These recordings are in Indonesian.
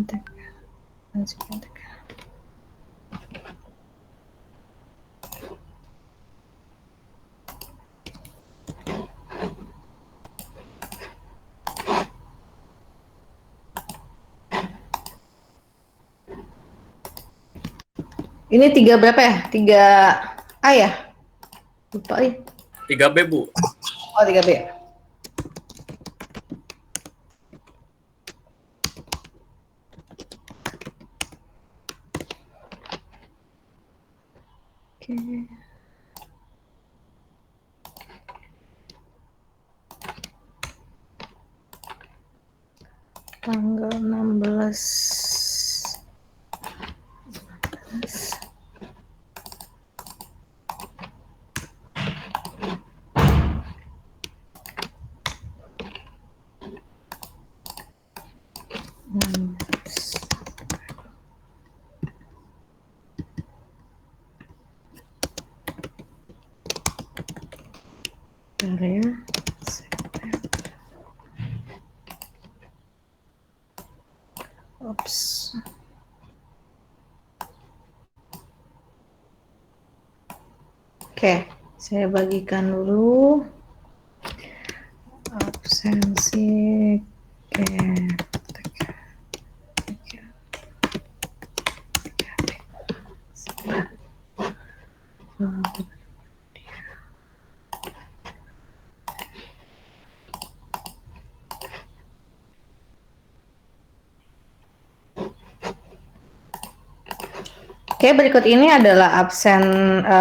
kontak. Ini 3 berapa ya? 3A ya? Lupa ya. 3B, Bu. Oh, 3B. Oke. Tanggal 16. Ya. Ops. Oke, saya bagikan dulu. Absensi. Oke, berikut ini adalah absen,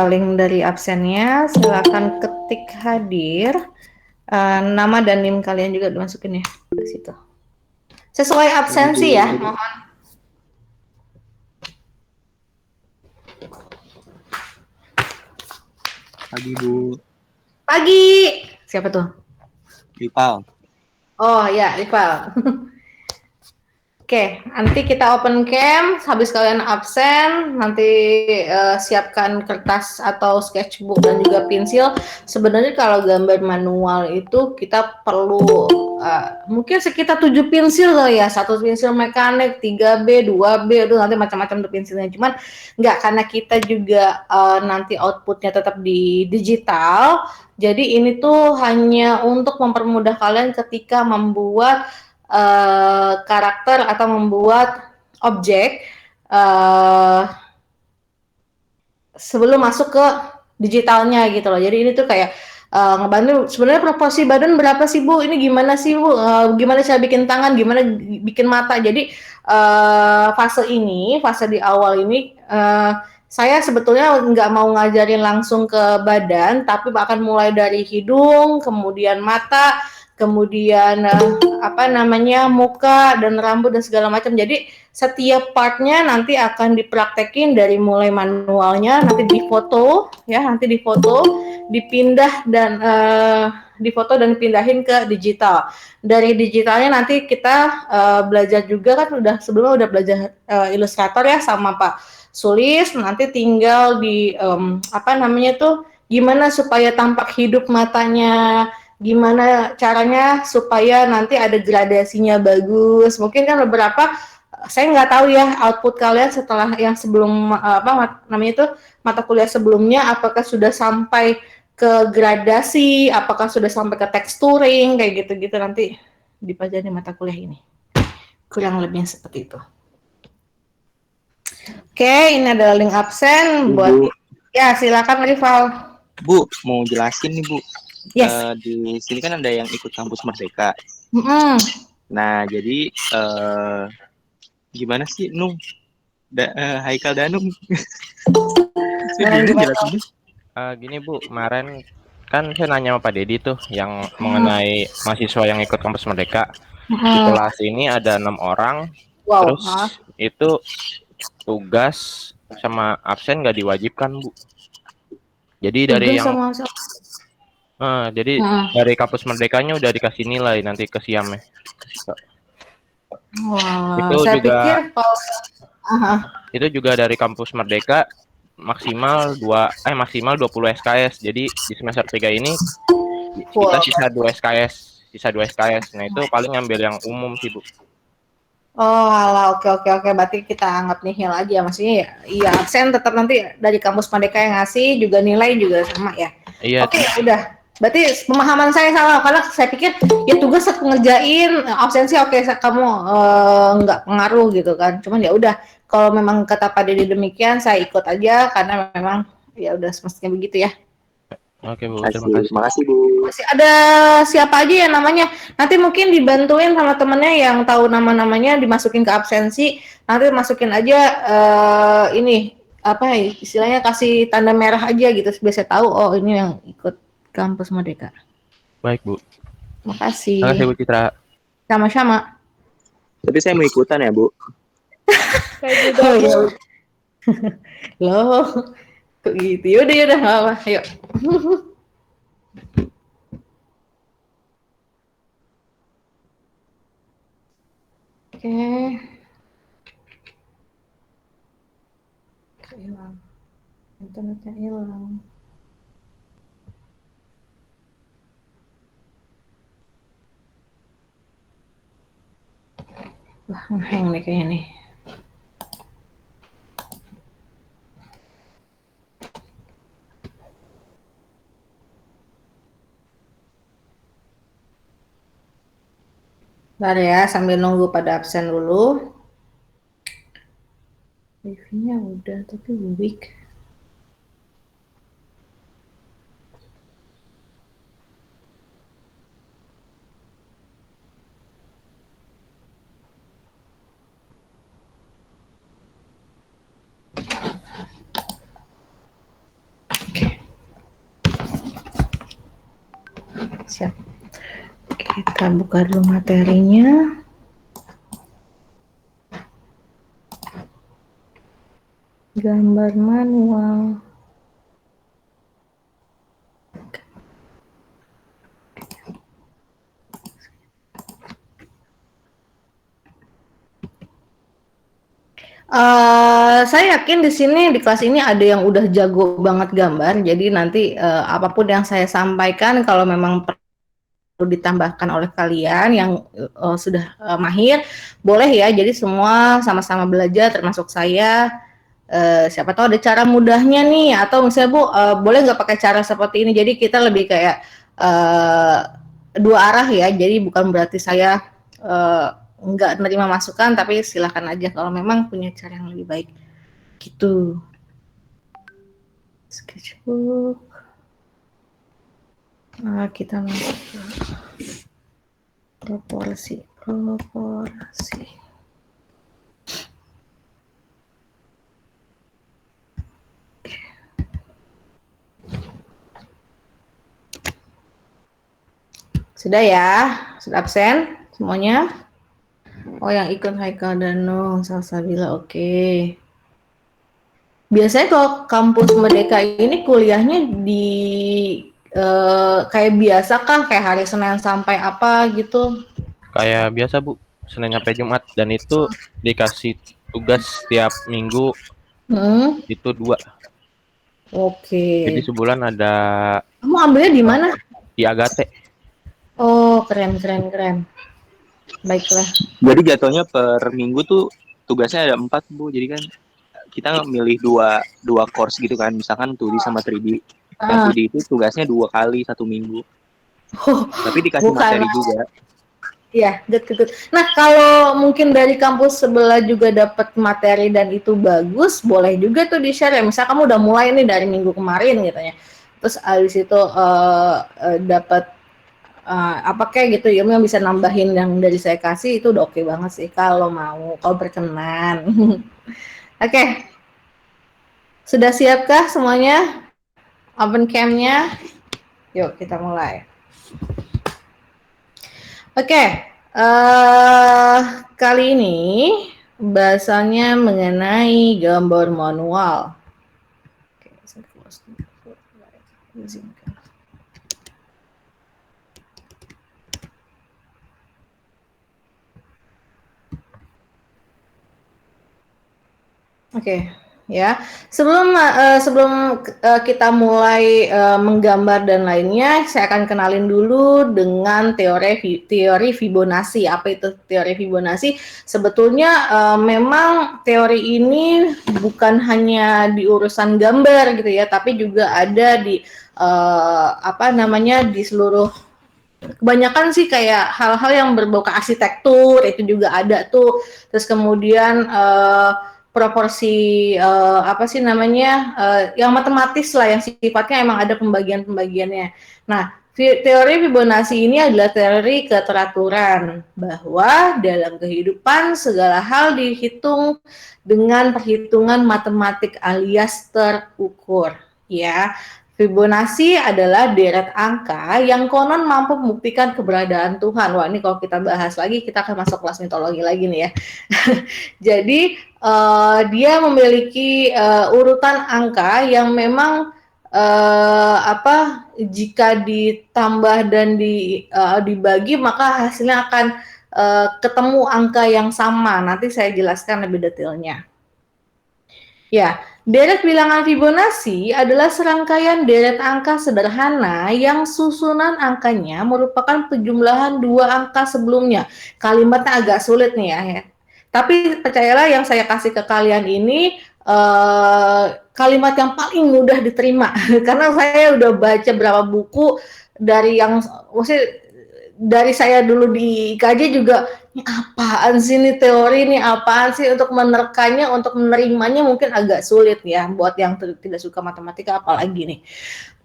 link dari absennya. Silakan ketik hadir. Nama dan NIM kalian juga dimasukin ya ke situ. Sesuai absensi ya, mohon. Pagi, Bu. Pagi. Siapa tuh? Ripal. Oh ya, Iqbal. Oke, nanti kita open cam, habis kalian absen, nanti siapkan kertas atau sketchbook dan juga pensil. Sebenarnya kalau gambar manual itu kita perlu mungkin sekitar 7 pensil kali ya, 1 pensil mekanik, 3B, 2B, itu nanti macam-macam tuh pensilnya. Cuman nggak, karena kita juga nanti outputnya tetap di digital, jadi ini tuh hanya untuk mempermudah kalian ketika membuat karakter atau membuat objek sebelum masuk ke digitalnya gitu loh. Jadi ini tuh kayak ngebantu. Sebenarnya proporsi badan berapa sih, Bu? Ini gimana sih, Bu? Gimana cara bikin tangan? Gimana bikin mata? Jadi fase di awal ini saya sebetulnya nggak mau ngajarin langsung ke badan, tapi akan mulai dari hidung, kemudian mata, kemudian muka dan rambut dan segala macam. Jadi setiap partnya nanti akan dipraktekin dari mulai manualnya, nanti difoto, dipindah dan difoto dan pindahin ke digital. Dari digitalnya nanti kita belajar juga, kan sebelumnya udah belajar Illustrator ya sama Pak Sulis. Nanti tinggal di gimana supaya tampak hidup matanya, gimana caranya supaya nanti ada gradasinya bagus. Mungkin kan beberapa saya nggak tahu ya output kalian setelah yang sebelum mata kuliah sebelumnya, apakah sudah sampai ke gradasi, apakah sudah sampai ke texturing kayak gitu-gitu, nanti dipelajari mata kuliah ini. Kurang lebihnya seperti itu. Oke, ini adalah link absen buat Bu. Ya, silakan Rival. Bu, mau jelasin nih, Bu. Yes. Di sini kan ada yang ikut kampus Merdeka. Nah, jadi gimana sih, Nung? Haikal Danung. Gini, Bu, kemarin kan saya nanya sama Pak Dedi tuh yang mengenai mahasiswa yang ikut kampus Merdeka. Di kelas ini ada 6 orang. Wow. Terus itu tugas sama absen nggak diwajibkan, Bu. Jadi dari dari kampus Merdekanya udah dikasih nilai nanti ke Siamnya. Wow, saya pikir itu juga dari kampus Merdeka maksimal 20 SKS. Jadi di semester 3 ini kita sisa 2 SKS. Nah, itu paling ngambil yang umum sih, Bu. Oh, alah, oke. Berarti kita anggap nihil aja, maksudnya ya, iya absen tetap nanti dari kampus Merdeka yang ngasih, juga nilai juga sama ya. Iya. Oke, udah. Berarti pemahaman saya salah, karena saya pikir ya tugas aku ngerjain, absensi oke, kamu nggak pengaruh gitu kan. Cuman ya udah, kalau memang kata Pak Dedi demikian, saya ikut aja karena memang ya udah semestinya begitu ya. Oke Bu, terima Kasih, kasih. makasih Bu. Masih ada siapa aja ya namanya? Nanti mungkin dibantuin sama temennya yang tahu nama-namanya, dimasukin ke absensi. Nanti masukin aja ini apa ya, istilahnya kasih tanda merah aja gitu, biar saya tahu oh ini yang ikut kampus Merdeka. Baik Bu. Makasih Makasih. Bu Citra. Sama-sama. Tapi saya mau ikutan ya Bu. Saya juga Oh, Bu. iya. Loh, kok gitu? Yaudah, nggak apa. Yuk. Oke. Hilang. Internetnya hilang. Wah, ngeheng nih kayaknya nih. Bentar ya, sambil nunggu pada absen dulu. Wifi-nya udah, tapi weak. Siap. Kita buka dulu materinya. Gambar manual. Saya yakin di sini di kelas ini ada yang udah jago banget gambar. Jadi nanti apapun yang saya sampaikan kalau memang perlu ditambahkan oleh kalian yang sudah mahir, boleh ya. Jadi semua sama-sama belajar, termasuk saya. Siapa tahu ada cara mudahnya nih, atau misalnya Bu, boleh nggak pakai cara seperti ini? Jadi kita lebih kayak dua arah ya. Jadi bukan berarti saya nggak menerima masukan, tapi silakan aja kalau memang punya cara yang lebih baik. Gitu. Sketchbook. Kita masuk ke proporsi. Sudah ya? Sudah absen semuanya? Oh, yang ikut Haikal Danung, Salsabila, oke. Biasanya kalau kampus Merdeka ini kuliahnya di kayak biasa kah? Kayak hari Senin sampai apa gitu? Kayak biasa Bu, Senin sampai Jumat, dan itu dikasih tugas setiap minggu Hmm, itu 2. oke. Jadi sebulan ada Kamu ambilnya di mana? di Agate. Oh, keren. Baiklah. Jadi jatuhnya per minggu tuh tugasnya ada 4 Bu. Jadi kan kita milih dua course gitu kan. Misalkan 2D sama 3D. Yang 2D itu tugasnya 2 kali 1 minggu. Oh, Tapi dikasih bukan. materi juga. Iya, good. Nah, kalau mungkin dari kampus sebelah juga dapat materi dan itu bagus, boleh juga tuh di-share ya. Misal kamu udah mulai nih dari minggu kemarin gitu ya. Terus habis itu dapat apa kayak gitu ilmu yang bisa nambahin yang dari saya kasih, itu udah oke banget sih kalau mau, kalau berkenan. Oke, sudah siapkah semuanya? Open cam-nya? Yuk kita mulai. Oke, kali ini bahasanya mengenai gambar manual. Oke, saya close dulu. Izinkan. Oke, ya. Sebelum kita mulai menggambar dan lainnya, saya akan kenalin dulu dengan teori Fibonacci. Apa itu teori Fibonacci? Sebetulnya memang teori ini bukan hanya di urusan gambar gitu ya, tapi juga ada di di seluruh, kebanyakan sih kayak hal-hal yang berbau ke arsitektur itu juga ada tuh. Terus kemudian proporsi yang matematis lah, yang sifatnya emang ada pembagian-pembagiannya. Nah, teori Fibonacci ini adalah teori keteraturan bahwa dalam kehidupan segala hal dihitung dengan perhitungan matematik alias terukur, ya. Fibonacci adalah deret angka yang konon mampu membuktikan keberadaan Tuhan. Wah, ini kalau kita bahas lagi, kita akan masuk kelas mitologi lagi nih ya. Jadi, dia memiliki urutan angka yang memang jika ditambah dan dibagi, maka hasilnya akan ketemu angka yang sama. Nanti saya jelaskan lebih detailnya. Ya, deret bilangan Fibonacci adalah serangkaian deret angka sederhana yang susunan angkanya merupakan penjumlahan dua angka sebelumnya. Kalimatnya agak sulit nih ya. Tapi percayalah, yang saya kasih ke kalian ini kalimat yang paling mudah diterima karena saya udah baca berapa buku dari saya dulu di IKJ juga, ini apaan sih ini teori, ini apaan sih, untuk menerkannya, untuk menerimanya mungkin agak sulit ya buat yang tidak suka matematika apalagi nih.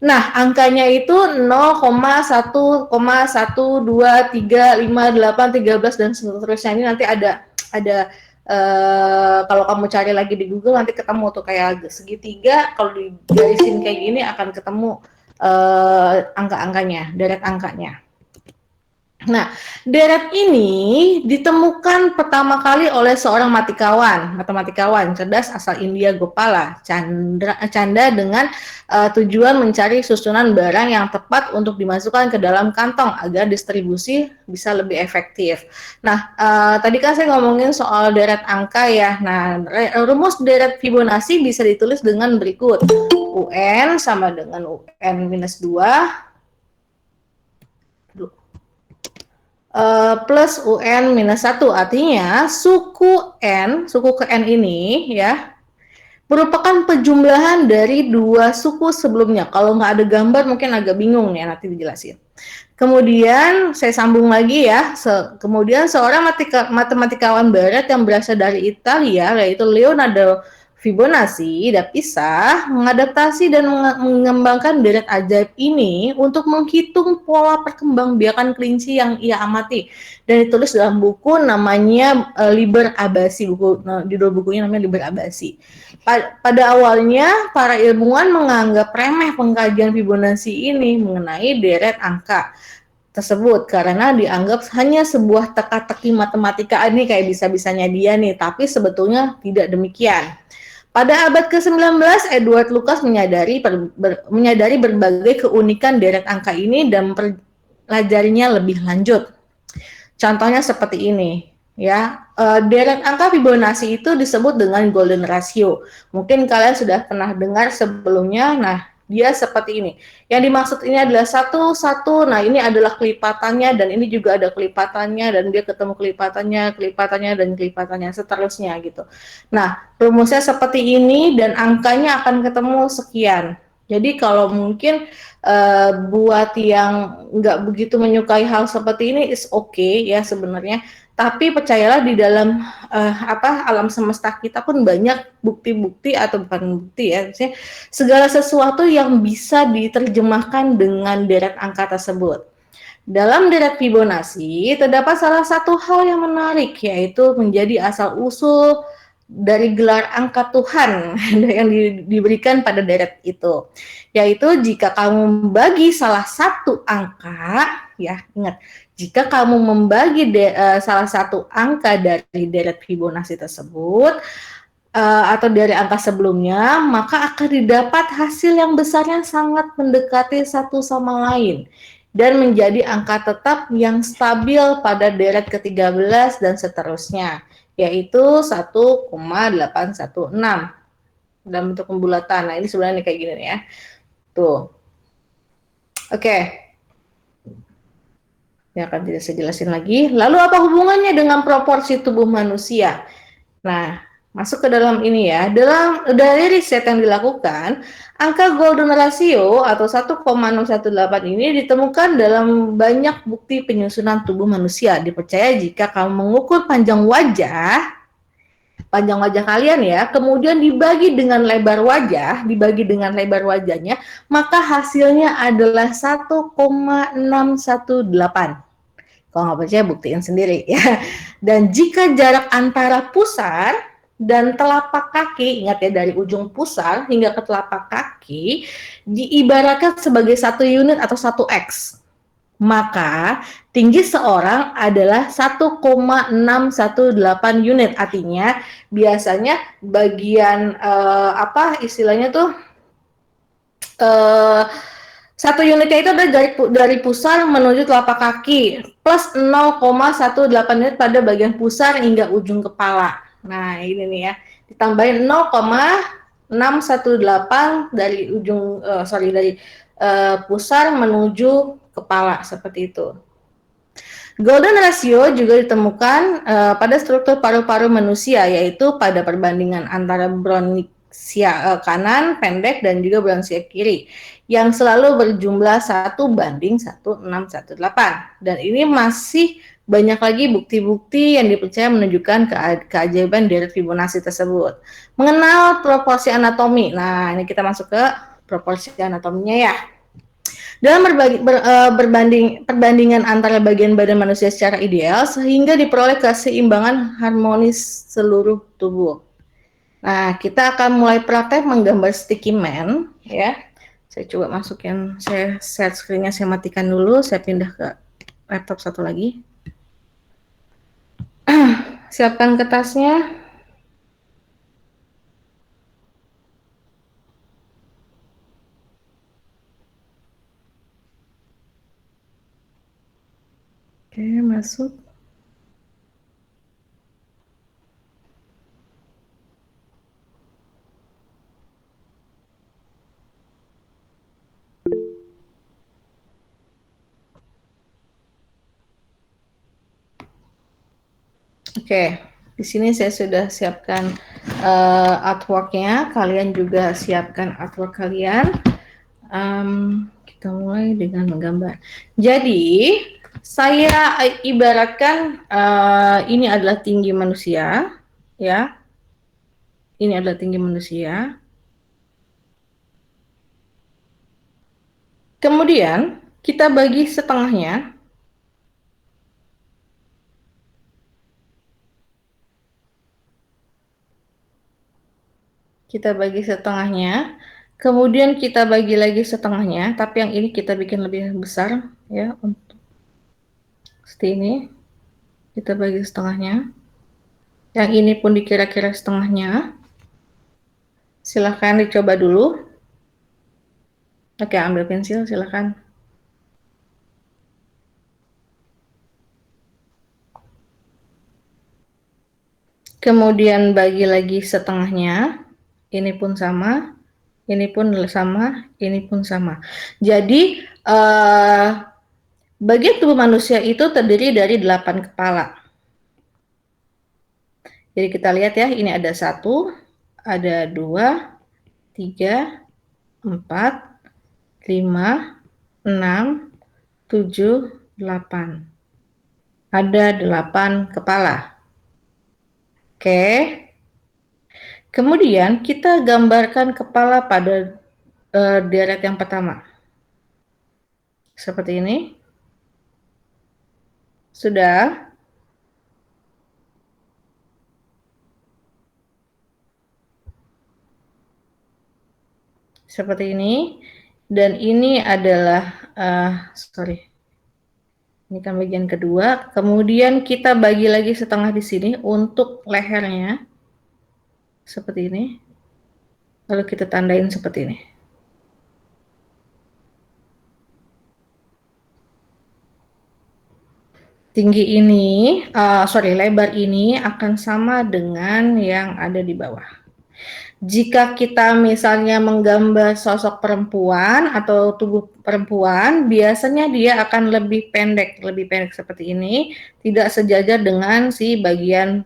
Nah, angkanya itu 0,1,1,2,3,5,8,13 dan seterusnya. Ini nanti ada kalau kamu cari lagi di Google nanti ketemu tuh kayak segitiga, kalau digarisin kayak gini akan ketemu angka-angkanya, deret angkanya. Nah, deret ini ditemukan pertama kali oleh seorang matematikawan cerdas asal India, Gopala Canda, dengan tujuan mencari susunan barang yang tepat untuk dimasukkan ke dalam kantong agar distribusi bisa lebih efektif. Nah, tadi kan saya ngomongin soal deret angka ya. Nah, rumus deret Fibonacci bisa ditulis dengan berikut. UN sama dengan UN minus 2 plus UN minus 1, artinya suku ke N ini ya merupakan penjumlahan dari dua suku sebelumnya. Kalau nggak ada gambar mungkin agak bingung ya, nanti dijelasin. Kemudian saya sambung lagi ya. Kemudian seorang matematikawan barat yang berasal dari Italia, yaitu Leonardo Fibonacci da Pisa, mengadaptasi dan mengembangkan deret ajaib ini untuk menghitung pola perkembangbiakan kelinci yang ia amati, dan ditulis dalam buku namanya Liber Abaci. Judul bukunya namanya Liber Abaci. Pada awalnya para ilmuwan menganggap remeh pengkajian Fibonacci ini mengenai deret angka tersebut karena dianggap hanya sebuah teka-teki matematika, ini kayak bisa-bisanya dia nih, tapi sebetulnya tidak demikian. Pada abad ke-19, Edward Lucas menyadari berbagai keunikan deret angka ini dan mempelajarinya lebih lanjut. Contohnya seperti ini, ya. Deret angka Fibonacci itu disebut dengan golden ratio. Mungkin kalian sudah pernah dengar sebelumnya. Nah, dia seperti ini. Yang dimaksud ini adalah 1, nah ini adalah kelipatannya, dan ini juga ada kelipatannya, dan dia ketemu kelipatannya, dan kelipatannya, seterusnya gitu. Nah, rumusnya seperti ini, dan angkanya akan ketemu sekian. Jadi kalau mungkin buat yang nggak begitu menyukai hal seperti ini, is okay ya sebenarnya. Tapi percayalah, di dalam alam semesta kita pun banyak bukti-bukti, atau bukan bukti ya, maksudnya segala sesuatu yang bisa diterjemahkan dengan deret angka tersebut. Dalam deret Fibonacci terdapat salah satu hal yang menarik, yaitu menjadi asal-usul dari gelar angka Tuhan yang diberikan pada deret itu. Yaitu jika kamu membagi salah satu angka, ya ingat, jika kamu membagi salah satu angka dari deret Fibonacci tersebut atau dari angka sebelumnya, maka akan didapat hasil yang besarnya sangat mendekati satu sama lain dan menjadi angka tetap yang stabil pada deret ke-13 dan seterusnya, yaitu 1,816. dalam bentuk pembulatan. Nah, ini sebenarnya kayak gini nih ya. Tuh. Oke. Ya akan tidak saya jelasin lagi. Lalu apa hubungannya dengan proporsi tubuh manusia? Nah, masuk ke dalam ini ya. Dari riset yang dilakukan, angka golden ratio atau 1,618 ini ditemukan dalam banyak bukti penyusunan tubuh manusia. Dipercaya jika kamu mengukur panjang wajah kalian ya, kemudian dibagi dengan lebar wajahnya, maka hasilnya adalah 1,618. Kalau nggak percaya buktiin sendiri ya. Dan jika jarak antara pusar dan telapak kaki, ingat ya dari ujung pusar hingga ke telapak kaki, diibaratkan sebagai satu unit atau satu X. Maka tinggi seorang adalah 1,618 unit. Artinya biasanya bagian istilahnya tuh satu unitnya itu adalah dari pusar menuju telapak kaki plus 0,18 unit pada bagian pusar hingga ujung kepala. Nah ini nih ya, ditambahin 0,618 dari pusar menuju kepala seperti itu. Golden ratio juga ditemukan pada struktur paru-paru manusia, yaitu pada perbandingan antara bronchia kanan pendek dan juga bronchia kiri yang selalu berjumlah 1:1618. Dan ini masih banyak lagi bukti-bukti yang dipercaya menunjukkan keajaiban dari Fibonacci tersebut. Mengenal proporsi anatomi. Nah, ini kita masuk ke proporsi anatominya ya. Dalam perbandingan antara bagian badan manusia secara ideal sehingga diperoleh keseimbangan harmonis seluruh tubuh. Nah, kita akan mulai praktek menggambar sticky man ya. Saya coba masukin, saya share screen-nya, saya matikan dulu, saya pindah ke laptop satu lagi. Siapkan kertasnya. Oke, masuk. Oke, di sini saya sudah siapkan artwork-nya. Kalian juga siapkan artwork kalian. Kita mulai dengan menggambar. Jadi, saya ibaratkan ini adalah tinggi manusia, ya. Ini adalah tinggi manusia. Kemudian, kita bagi setengahnya. Kita bagi setengahnya, kemudian kita bagi lagi setengahnya, tapi yang ini kita bikin lebih besar ya, untuk seperti ini. Kita bagi setengahnya. Yang ini pun dikira-kira setengahnya. Silahkan dicoba dulu. Oke, ambil pensil silahkan. Kemudian bagi lagi setengahnya. Ini pun sama, ini pun sama, ini pun sama. Jadi bagian tubuh manusia itu terdiri dari 8 kepala. Jadi kita lihat ya, ini ada 1, ada 2, 3, 4, 5, 6, 7, 8. Ada 8 kepala. Oke. Kemudian kita gambarkan kepala pada deret yang pertama. Seperti ini. Sudah. Seperti ini. Dan ini adalah, ini kan bagian kedua. Kemudian kita bagi lagi setengah di sini untuk lehernya. Seperti ini. Lalu kita tandain seperti ini. Tinggi ini, lebar ini akan sama dengan yang ada di bawah. Jika kita misalnya menggambar sosok perempuan atau tubuh perempuan, biasanya dia akan lebih pendek seperti ini, tidak sejajar dengan si bagian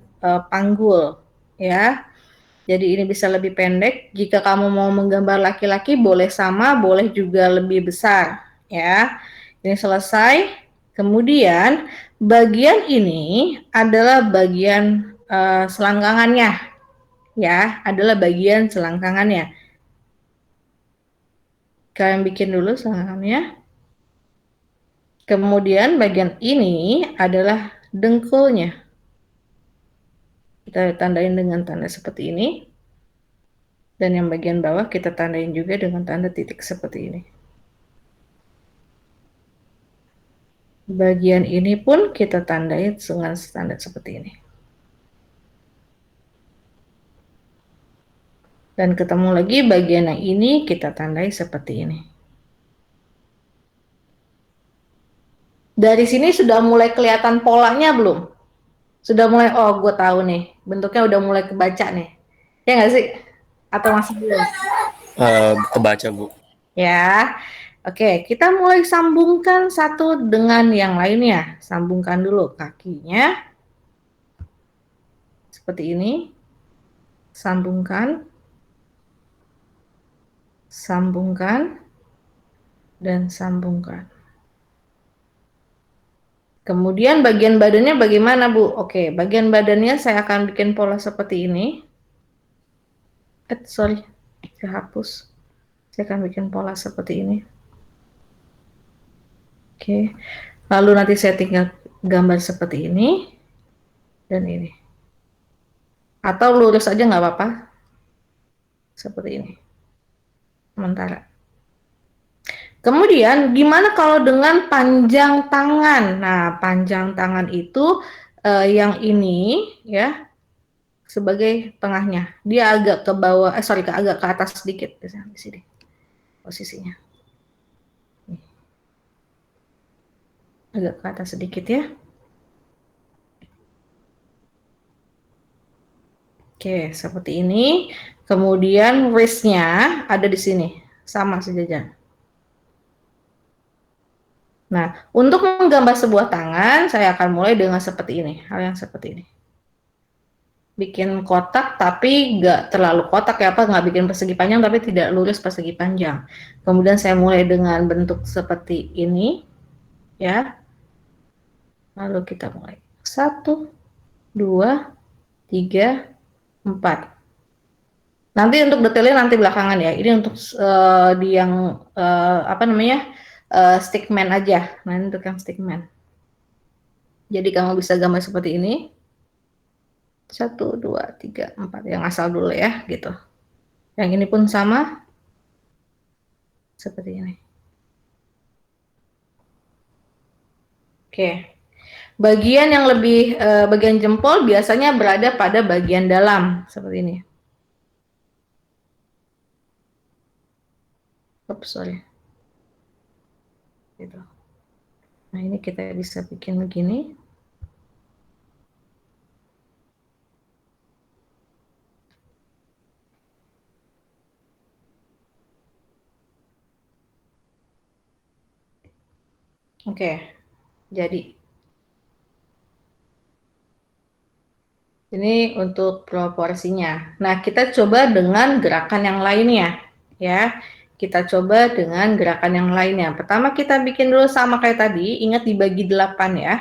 panggul, ya. Jadi ini bisa lebih pendek. Jika kamu mau menggambar laki-laki, boleh sama, boleh juga lebih besar, ya. Ini selesai. Kemudian bagian ini adalah bagian selangkangannya, ya, adalah bagian selangkangannya. Kalian bikin dulu selangkangannya. Kemudian bagian ini adalah dengkulnya. Kita tandain dengan tanda seperti ini. Dan yang bagian bawah kita tandain juga dengan tanda titik seperti ini. Bagian ini pun kita tandai dengan standar seperti ini. Dan ketemu lagi bagian yang ini kita tandai seperti ini. Dari sini sudah mulai kelihatan polanya belum? Sudah mulai, oh gue tahu nih, bentuknya udah mulai kebaca nih. Ya nggak sih? Atau masih belum? Kebaca, Bu. Ya, oke, kita mulai sambungkan satu dengan yang lainnya. Sambungkan dulu kakinya. Seperti ini. Sambungkan. Sambungkan. Dan sambungkan. Kemudian bagian badannya bagaimana, Bu? Oke, bagian badannya saya akan bikin pola seperti ini. Sorry, kehapus. Saya akan bikin pola seperti ini. Oke, lalu nanti saya tinggal gambar seperti ini dan ini. Atau lurus aja nggak apa-apa. Seperti ini. Sementara. Kemudian, gimana kalau dengan panjang tangan? Nah, panjang tangan itu yang ini ya sebagai tengahnya. Dia agak ke bawah, agak ke atas sedikit di sini posisinya. Agak ke atas sedikit ya. Oke, seperti ini. Kemudian wrist-nya ada di sini, sama sejajar. Nah, untuk menggambar sebuah tangan, saya akan mulai dengan seperti ini, hal yang seperti ini. Bikin kotak, tapi nggak terlalu kotak ya, nggak bikin persegi panjang, tapi tidak lurus persegi panjang. Kemudian saya mulai dengan bentuk seperti ini, ya. Lalu kita mulai 1, 2, 3, 4. Nanti untuk detailnya nanti belakangan ya. Ini untuk di yang stickman aja. Nah, ini untuk yang stickman. Jadi kamu bisa gambar seperti ini. 1, 2, 3, 4. Yang asal dulu ya, gitu. Yang ini pun sama. Seperti ini. Oke. Bagian yang lebih, bagian jempol biasanya berada pada bagian dalam. Seperti ini. Oops, sorry. Gitu. Nah, ini kita bisa bikin begini. Oke, jadi ini untuk proporsinya. Nah, kita coba dengan gerakan yang lainnya, ya. Kita coba dengan gerakan yang lainnya. Pertama kita bikin dulu sama kayak tadi, ingat dibagi 8 ya.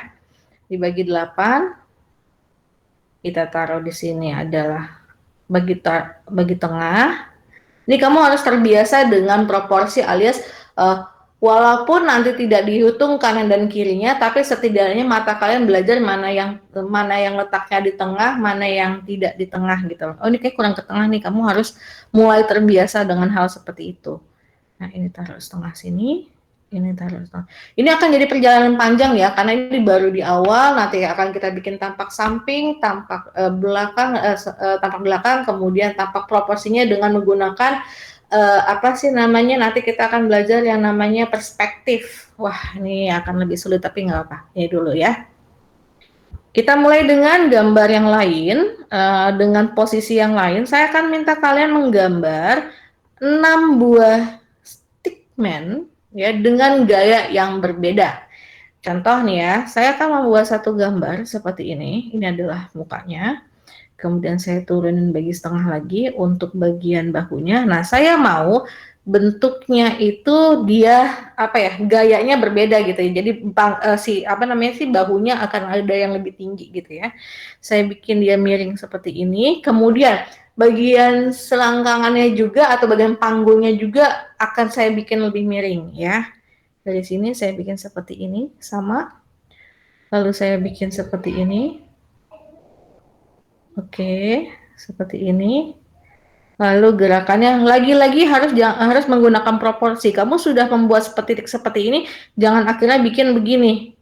Dibagi 8, kita taruh di sini adalah bagi tengah. Ini kamu harus terbiasa dengan proporsi alias walaupun nanti tidak dihitung kanan dan kirinya, tapi setidaknya mata kalian belajar mana yang letaknya di tengah, mana yang tidak di tengah gitu. Oh, ini kayak kurang ke tengah nih, kamu harus mulai terbiasa dengan hal seperti itu. Nah, ini taruh setengah sini, ini taruh setengah. Ini akan jadi perjalanan panjang ya, karena ini baru di awal, nanti akan kita bikin tampak samping, tampak belakang, kemudian tampak proporsinya dengan menggunakan nanti kita akan belajar yang namanya perspektif. Wah, ini akan lebih sulit tapi nggak apa. Ini dulu ya. Kita mulai dengan gambar yang lain, dengan posisi yang lain. Saya akan minta kalian menggambar 6 buah stickman ya dengan gaya yang berbeda. Contoh nih ya, saya akan membuat satu gambar seperti ini. Ini adalah mukanya. Kemudian saya turunin bagi setengah lagi untuk bagian bahunya. Nah, saya mau bentuknya itu dia apa ya, gayanya berbeda gitu ya. Jadi si bahunya akan ada yang lebih tinggi gitu ya. Saya bikin dia miring seperti ini. Kemudian bagian selangkangannya juga atau bagian panggungnya juga akan saya bikin lebih miring ya. Dari sini saya bikin seperti ini sama. Lalu saya bikin seperti ini. Oke, seperti ini. Lalu gerakannya lagi-lagi harus menggunakan proporsi. Kamu sudah membuat seperti ini, jangan akhirnya bikin begini,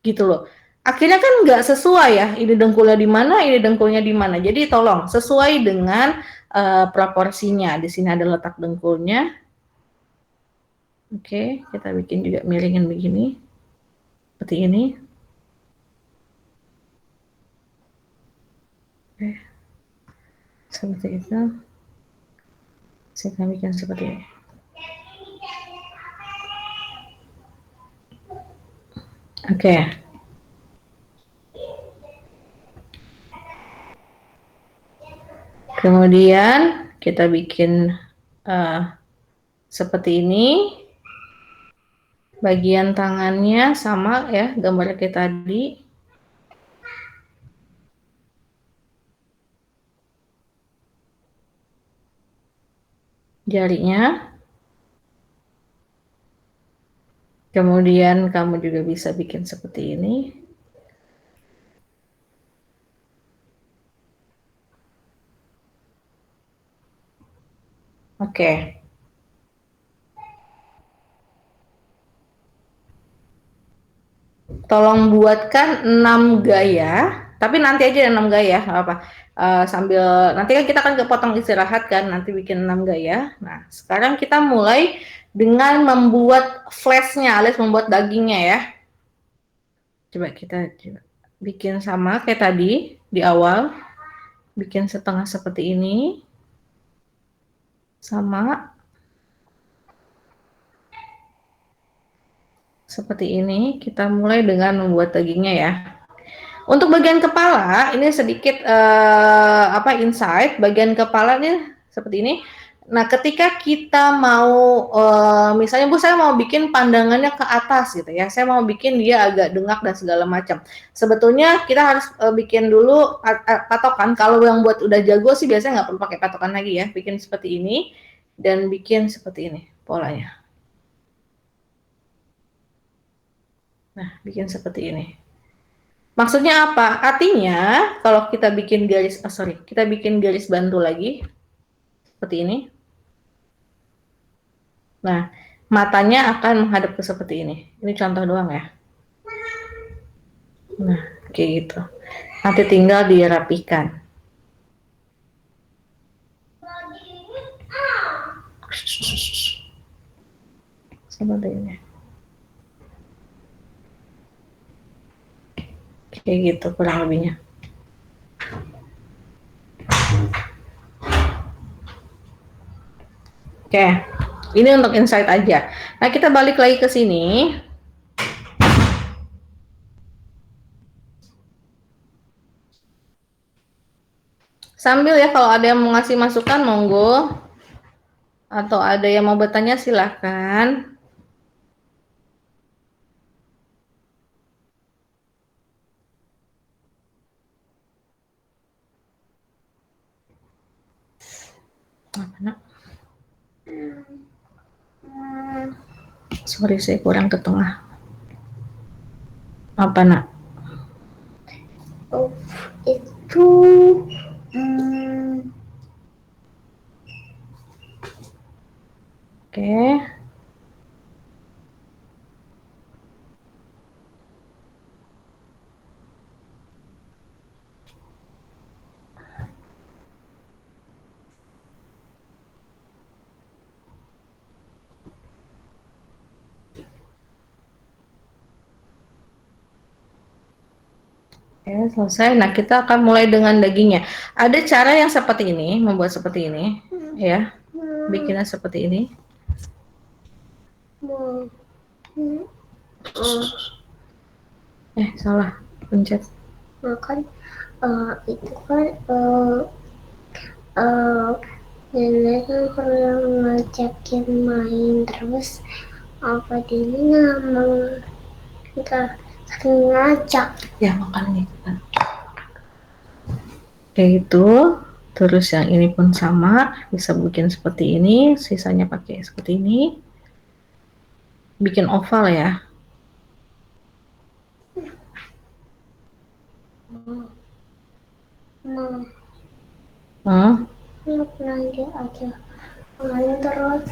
gitu loh. Akhirnya kan nggak sesuai ya. Ini dengkulnya di mana, ini dengkulnya di mana. Jadi tolong sesuai dengan proporsinya. Di sini ada letak dengkulnya. Oke, kita bikin juga miringin begini, seperti ini. Oke, seperti itu. Saya akan bikin seperti ini. Oke. Kemudian kita bikin seperti ini. Bagian tangannya sama ya, gambar kayak tadi. Jarinya. Kemudian kamu juga bisa bikin seperti ini. Oke. Tolong buatkan 6 gaya, tapi nanti aja 6 gaya, nggak apa. Sambil nanti kan kita akan kepotong istirahat kan, nanti bikin 6 gaya. Nah, sekarang kita mulai dengan membuat flashnya alias membuat dagingnya ya. Coba kita bikin sama kayak tadi di awal. Bikin setengah seperti ini. Sama. Seperti ini, kita mulai dengan membuat dagingnya ya. Untuk bagian kepala, ini sedikit insight, bagian kepala ini seperti ini. Nah, ketika kita mau, misalnya Bu, saya mau bikin pandangannya ke atas gitu ya, saya mau bikin dia agak dengak dan segala macam. Sebetulnya kita harus bikin dulu patokan, kalau yang buat udah jago sih biasanya nggak perlu pakai patokan lagi ya, bikin seperti ini, dan bikin seperti ini polanya. Nah, bikin seperti ini. Maksudnya apa? Artinya kalau kita bikin kita bikin garis bantu lagi seperti ini. Nah, matanya akan menghadap ke seperti ini. Ini contoh doang ya. Nah, kayak gitu. Nanti tinggal dirapikan. Seperti ini. Kayak gitu kurang lebihnya. Oke, ini untuk insight aja. Nah, kita balik lagi ke sini. Sambil ya, kalau ada yang mau ngasih masukan, monggo. Atau ada yang mau bertanya, silahkan. Apa nak? Sorry, saya kurang ke tengah. Apa nak? Oh, itu Oke. Oke, selesai. Nah, kita akan mulai dengan dagingnya. Ada cara yang seperti ini, membuat seperti ini, ya. Bikinnya seperti ini. Salah, pencet. Makan itu kan nenek kan pernah ngajakin main terus apa ini ngomong kita sering ngajak Ya, makan gitu. Kayak itu. Terus yang ini pun sama, bisa bikin seperti ini, sisanya pakai seperti ini. Bikin oval ya. nggak pernah diajak main terus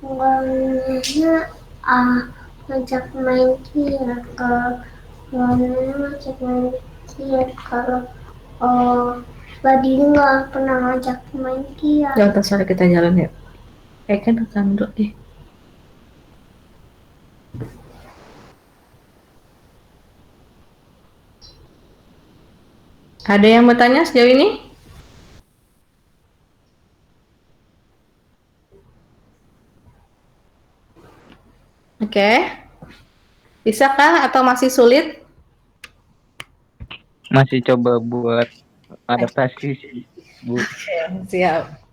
nggaknya ngajak main kia kalau ngajak main kia kalau Badini nggak pernah ngajak main kia. Ya, terserah kita jalan ya. Kan tekan dulu deh. Ada yang bertanya sejauh ini? Oke. Bisakah atau masih sulit? Masih coba buat adaptasi sih, Bu. Siap.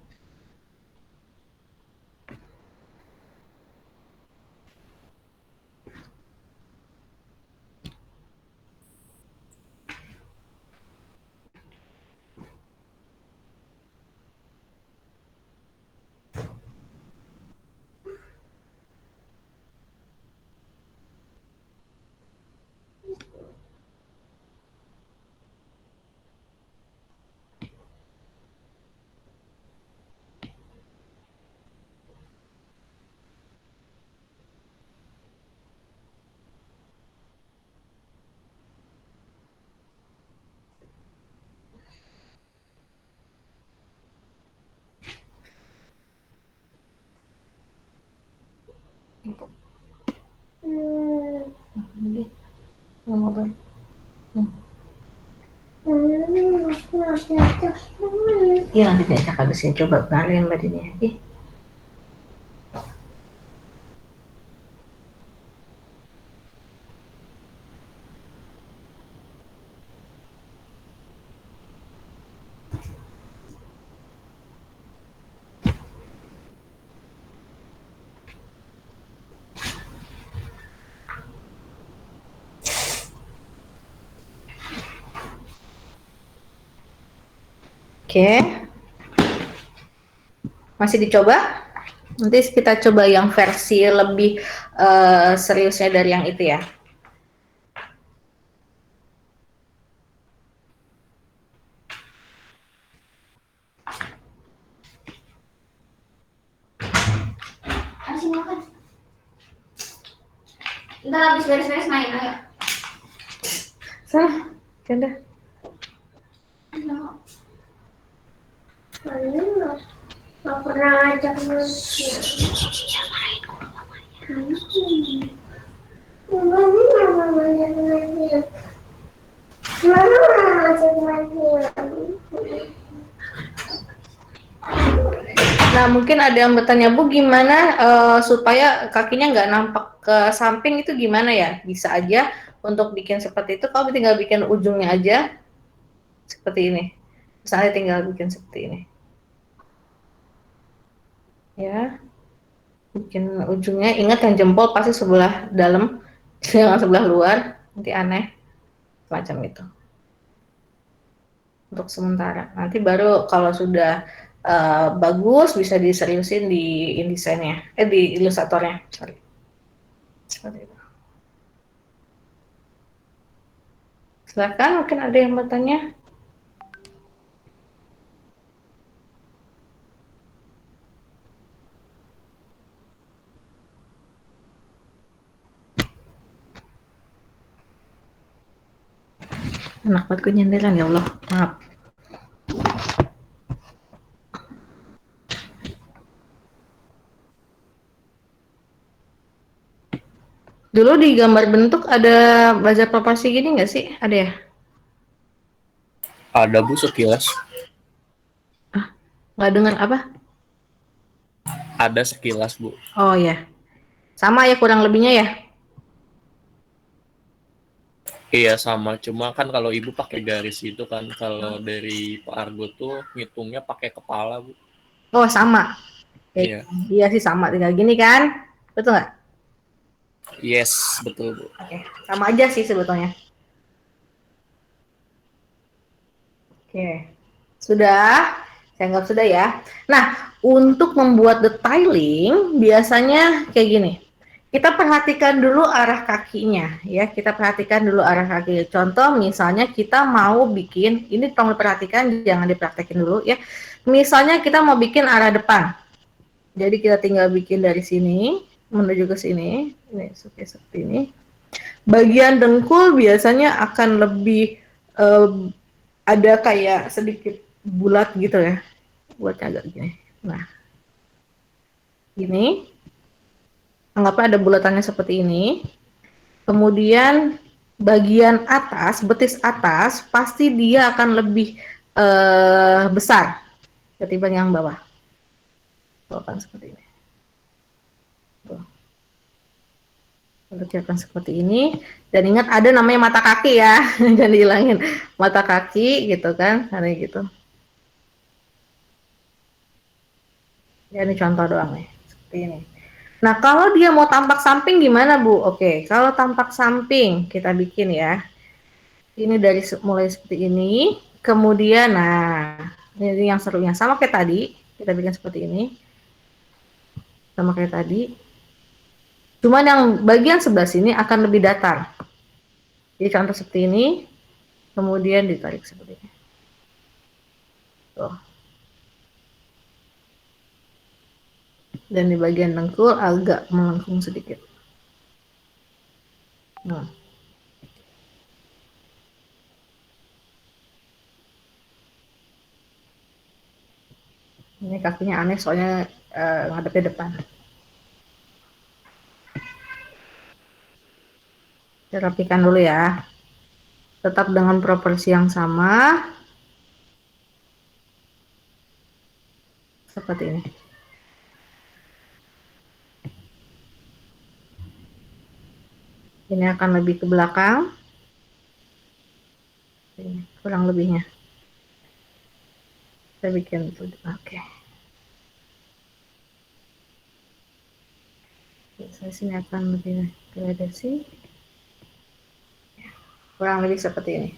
Iya, nanti diajak habisnya coba kalian badannya. Oke. Masih dicoba? Nanti kita coba yang versi lebih seriusnya dari yang itu ya. Kasih makan. Ntar habis beres-beres main, ayo. Salah, canda. Nggak pernah ajak main. Nah, mungkin ada yang bertanya, Bu, gimana supaya kakinya nggak nampak ke samping itu gimana ya? Bisa aja untuk bikin seperti itu, kalau tinggal bikin ujungnya aja seperti ini. Misalnya tinggal bikin seperti ini. Ya, bikin ujungnya, ingat yang jempol pasti sebelah dalam, jangan sebelah luar, nanti aneh, macam itu. Untuk sementara, nanti baru kalau sudah bagus bisa diseriusin di InDesign-nya, di Illustrator-nya, sorry. Seperti itu. Silakan, mungkin ada yang bertanya. Enak banget gue nyenderan, ya Allah, maaf. Dulu di gambar bentuk ada belajar proporsi gini nggak sih? Ada ya? Ada Bu sekilas. Nggak dengar apa? Ada sekilas Bu. Oh ya, sama ya kurang lebihnya ya. Iya sama, cuma kan kalau ibu pakai garis itu kan, kalau dari Pak Argo tuh ngitungnya pakai kepala Bu. Oh sama. Ya, Iya. iya sih sama, tinggal gini kan, betul nggak? Yes, betul Bu. Oke, sama aja sih sebetulnya. Oke, sudah, saya anggap sudah ya. Nah, untuk membuat detailing biasanya kayak gini. Kita perhatikan dulu arah kakinya ya, kita perhatikan dulu arah kaki. Contoh misalnya kita mau bikin, ini tolong diperhatikan, jangan dipraktekin dulu ya. Misalnya kita mau bikin arah depan. Jadi kita tinggal bikin dari sini menuju ke sini. Ini seperti ini. Bagian dengkul biasanya akan lebih eh, ada kayak sedikit bulat gitu ya, buatnya agak gini. Nah, ini anggaplah ada bulatannya seperti ini. Kemudian bagian atas, betis atas, pasti dia akan lebih besar ketimbang yang bawah. Tuh, seperti ini. Tuh. Kerjakan seperti ini. Dan ingat ada namanya mata kaki ya, jangan dihilangin. Mata kaki gitu kan, kayak gitu. Ya ini contoh doang nih, seperti ini. Nah kalau dia mau tampak samping gimana Bu? Oke, kalau tampak samping kita bikin ya. Ini dari mulai seperti ini, kemudian nah ini yang serunya sama kayak tadi, kita bikin seperti ini, sama kayak tadi. Cuman yang bagian sebelah sini akan lebih datar. Jadi contoh seperti ini, kemudian ditarik seperti ini. Tuh. Dan di bagian dengkul agak melengkung sedikit. Nah. Ini kakinya aneh soalnya ngadepnya depan. Kita rapikan dulu ya. Tetap dengan proporsi yang sama. Seperti ini. Ini akan lebih ke belakang. Ini kurang lebihnya. Saya bikin oke. Okay. Saya sini akan lebih gradasi. Kurang lebih seperti ini.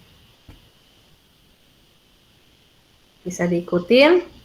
Bisa diikutin.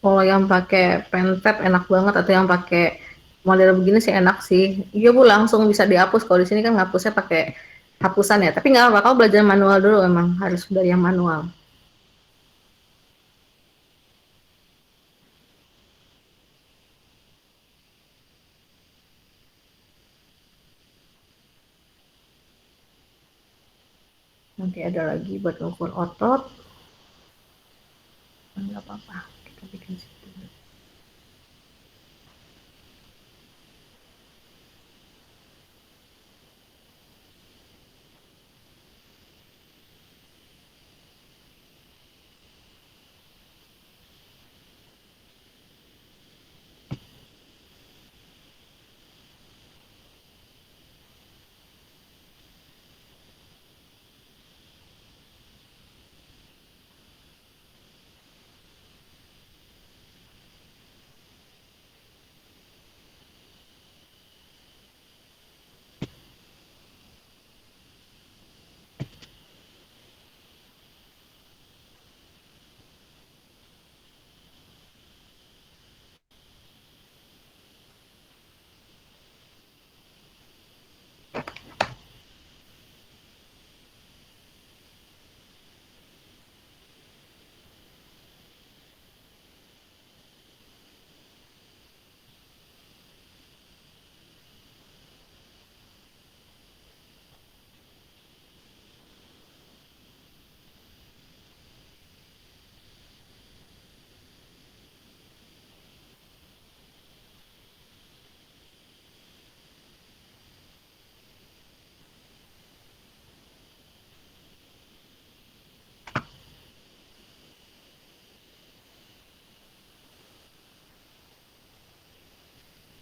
Kalau yang pakai pen tab enak banget, atau yang pakai model begini sih enak sih. Iya Bu, langsung bisa dihapus. Kalau di sini kan ngapusnya pakai hapusan ya. Tapi nggak apa-apa, kamu belajar manual dulu, emang harus dari yang manual. Nanti ada lagi buat ukur otot. Nggak apa-apa, kita bikin situ.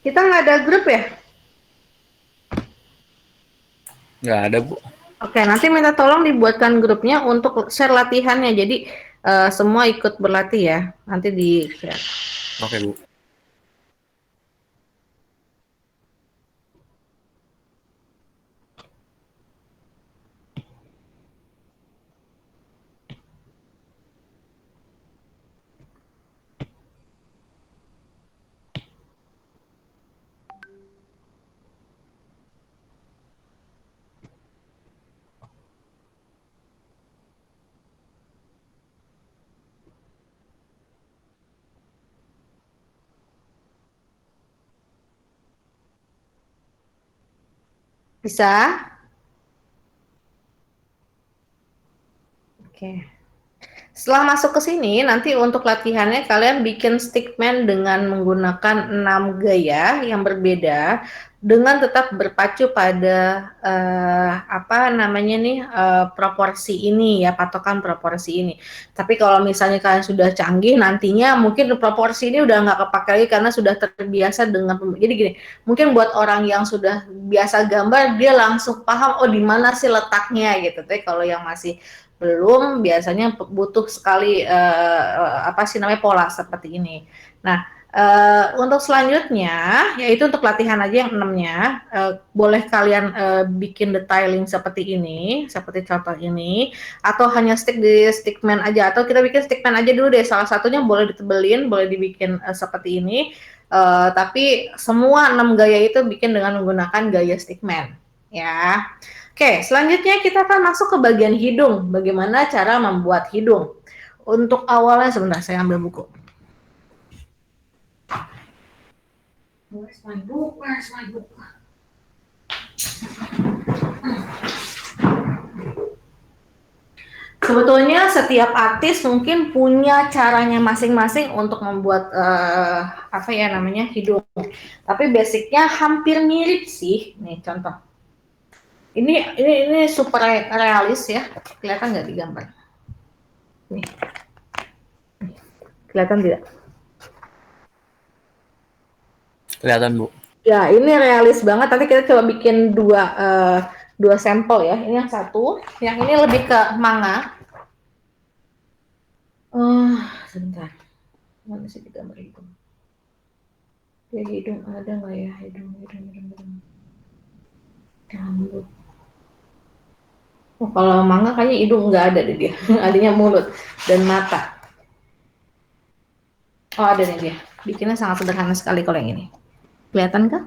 Kita nggak ada grup ya? Nggak ada, Bu. Oke, nanti minta tolong dibuatkan grupnya untuk share latihannya. Jadi semua ikut berlatih ya. Nanti di share. Oke, Bu. Bisa? Oke. Setelah masuk ke sini, nanti untuk latihannya kalian bikin stickman dengan menggunakan 6 gaya yang berbeda dengan tetap berpacu pada apa namanya nih proporsi ini ya, patokan proporsi ini. Tapi kalau misalnya kalian sudah canggih, nantinya mungkin proporsi ini udah nggak kepake lagi karena sudah terbiasa dengan. Jadi gini, mungkin buat orang yang sudah biasa gambar, dia langsung paham oh di mana sih letaknya gitu. Tapi kalau yang masih belum, biasanya butuh sekali apa sih namanya pola seperti ini. Nah, untuk selanjutnya yaitu untuk latihan aja yang 6-nya, boleh kalian bikin detailing seperti ini, seperti contoh ini, atau hanya stick di stickman aja, atau kita bikin stickman aja dulu deh. Salah satunya boleh ditebelin, boleh dibikin seperti ini. Tapi semua 6 gaya itu bikin dengan menggunakan gaya stickman ya. Oke, selanjutnya kita akan masuk ke bagian hidung. Bagaimana cara membuat hidung? Untuk awalnya, sebentar saya ambil buku. Where's my book? Where's my book? Sebetulnya setiap artis mungkin punya caranya masing-masing untuk membuat apa ya namanya hidung. Tapi basicnya hampir mirip sih. Nih contoh. Ini super realis ya. Kelihatan nggak di gambar? Nih. Kelihatan tidak? Kelihatan, Bu. Ya, ini realis banget. Nanti kita coba bikin dua sampel ya. Ini yang satu, yang ini lebih ke manga. Sebentar. Mana sih di gambar hidung? Ya hidung ada nggak ya? Hidung. Rambut. Oh, kalau manga kayaknya hidung nggak ada deh dia. Adanya mulut dan mata. Oh, ada nih dia. Bikinnya sangat sederhana sekali kalau yang ini. Kelihatan kah?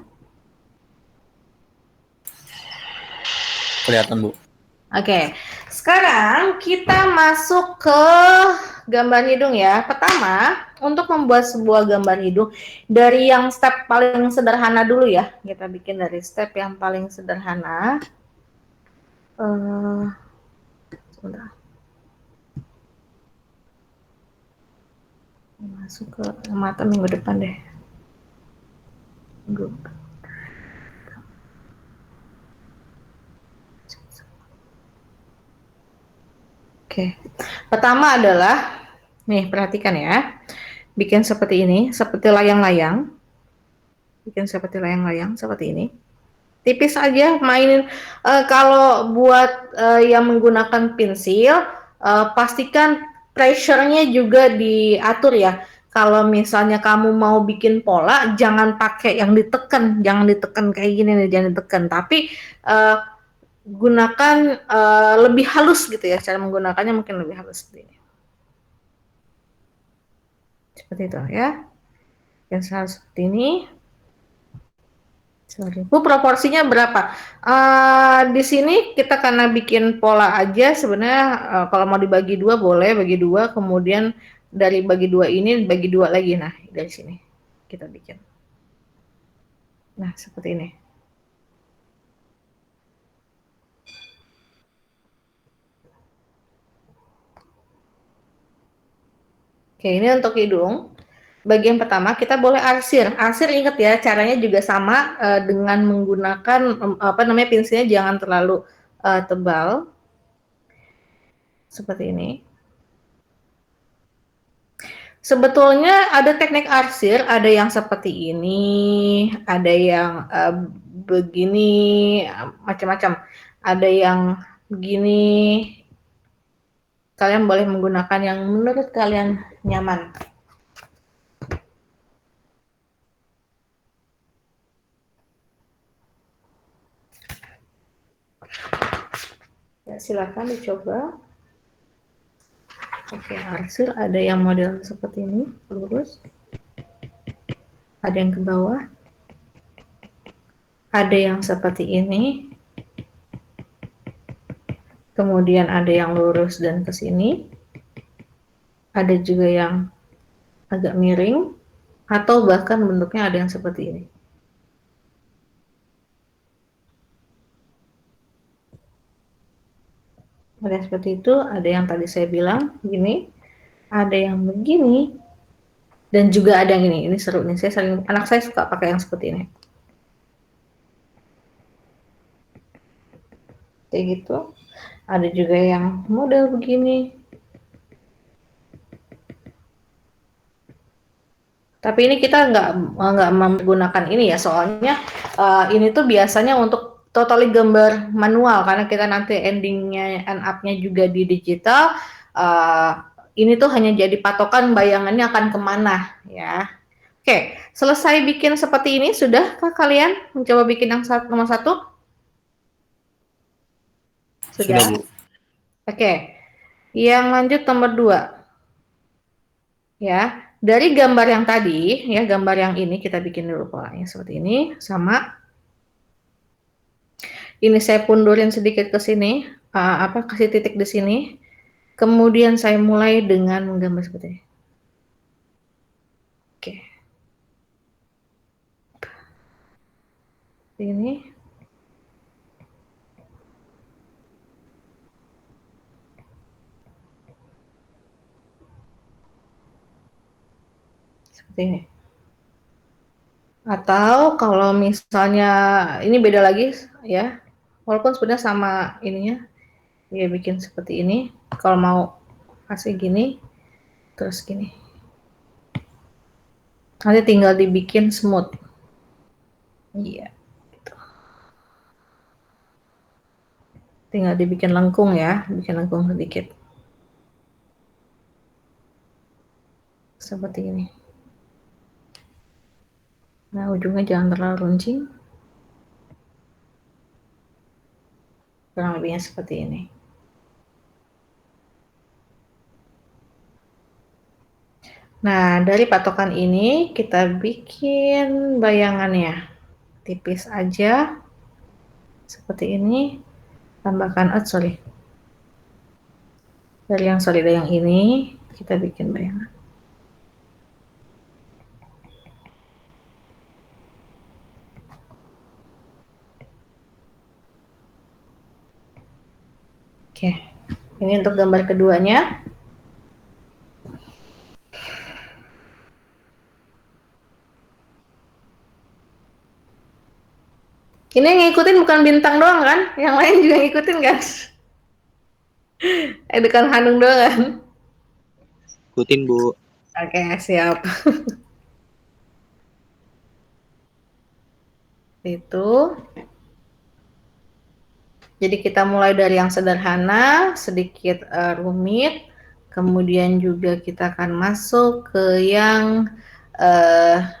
Kelihatan, Bu. Oke, sekarang kita masuk ke gambar hidung ya. Pertama, untuk membuat sebuah gambar hidung, dari yang step paling sederhana dulu ya. Kita bikin dari step yang paling sederhana. Sebentar. Masuk ke mata minggu depan deh. Oke, pertama adalah, nih perhatikan ya, bikin seperti ini, seperti layang-layang, bikin seperti layang-layang, seperti ini, tipis aja, mainin. Kalau buat yang menggunakan pensil, pastikan pressure-nya juga diatur ya. Kalau misalnya kamu mau bikin pola, jangan pakai yang ditekan, jangan ditekan kayak gini nih, jangan ditekan, tapi gunakan lebih halus gitu ya, cara menggunakannya mungkin lebih halus seperti itu ya. Yang seperti ini. Sorry. Bu, proporsinya berapa? Di sini kita karena bikin pola aja sebenarnya, kalau mau dibagi dua boleh bagi dua, kemudian dari bagi dua ini bagi dua lagi. Nah, dari sini kita bikin. Nah, seperti ini. Oke, ini untuk hidung. Bagian pertama kita boleh arsir. Arsir ingat ya, caranya juga sama dengan menggunakan apa namanya pensilnya jangan terlalu tebal. Seperti ini. Sebetulnya ada teknik arsir, ada yang seperti ini, ada yang begini, macam-macam. Ada yang begini. Kalian boleh menggunakan yang menurut kalian nyaman. Ya, silakan dicoba. Oke, arsir ada yang model seperti ini, lurus. Ada yang ke bawah. Ada yang seperti ini. Kemudian ada yang lurus dan ke sini. Ada juga yang agak miring atau bahkan bentuknya ada yang seperti ini. Ada yang seperti itu, ada yang tadi saya bilang gini, ada yang begini, dan juga ada yang ini. Ini seru nih, anak saya suka pakai yang seperti ini. Kayak gitu. Ada juga yang model begini. Tapi ini kita nggak menggunakan ini ya, soalnya ini tuh biasanya untuk totally gambar manual, karena kita nanti endingnya, end up-nya juga di digital. Ini tuh hanya jadi patokan bayangannya akan kemana ya. Oke, selesai bikin seperti ini, sudahkah kalian mencoba bikin yang nomor 1? Sudah, Bu. Oke, yang lanjut nomor 2. Ya, dari gambar yang tadi, ya gambar yang ini kita bikin dulu polanya seperti ini, sama. Ini saya pundurin sedikit ke sini, kasih titik di sini. Kemudian saya mulai dengan menggambar seperti ini. Oke. Ini. Seperti ini. Atau kalau misalnya ini beda lagi ya, walaupun sebenarnya sama ininya, ya bikin seperti ini. Kalau mau kasih gini, terus gini. Nanti tinggal dibikin smooth. Iya. Gitu. Tinggal dibikin lengkung ya, bikin lengkung sedikit. Seperti ini. Nah, ujungnya jangan terlalu runcing. Kurang lebihnya seperti ini. Nah, dari patokan ini kita bikin bayangannya. Tipis aja. Seperti ini. Tambahkan, dari yang solid yang ini, kita bikin bayangan. Oke, ini untuk gambar keduanya. Ini yang ngikutin bukan bintang doang kan? Yang lain juga ngikutin kan? Bukan Hanung doang kan? Ikutin, Bu. Oke, siap. Itu. Jadi kita mulai dari yang sederhana, sedikit rumit, kemudian juga kita akan masuk ke yang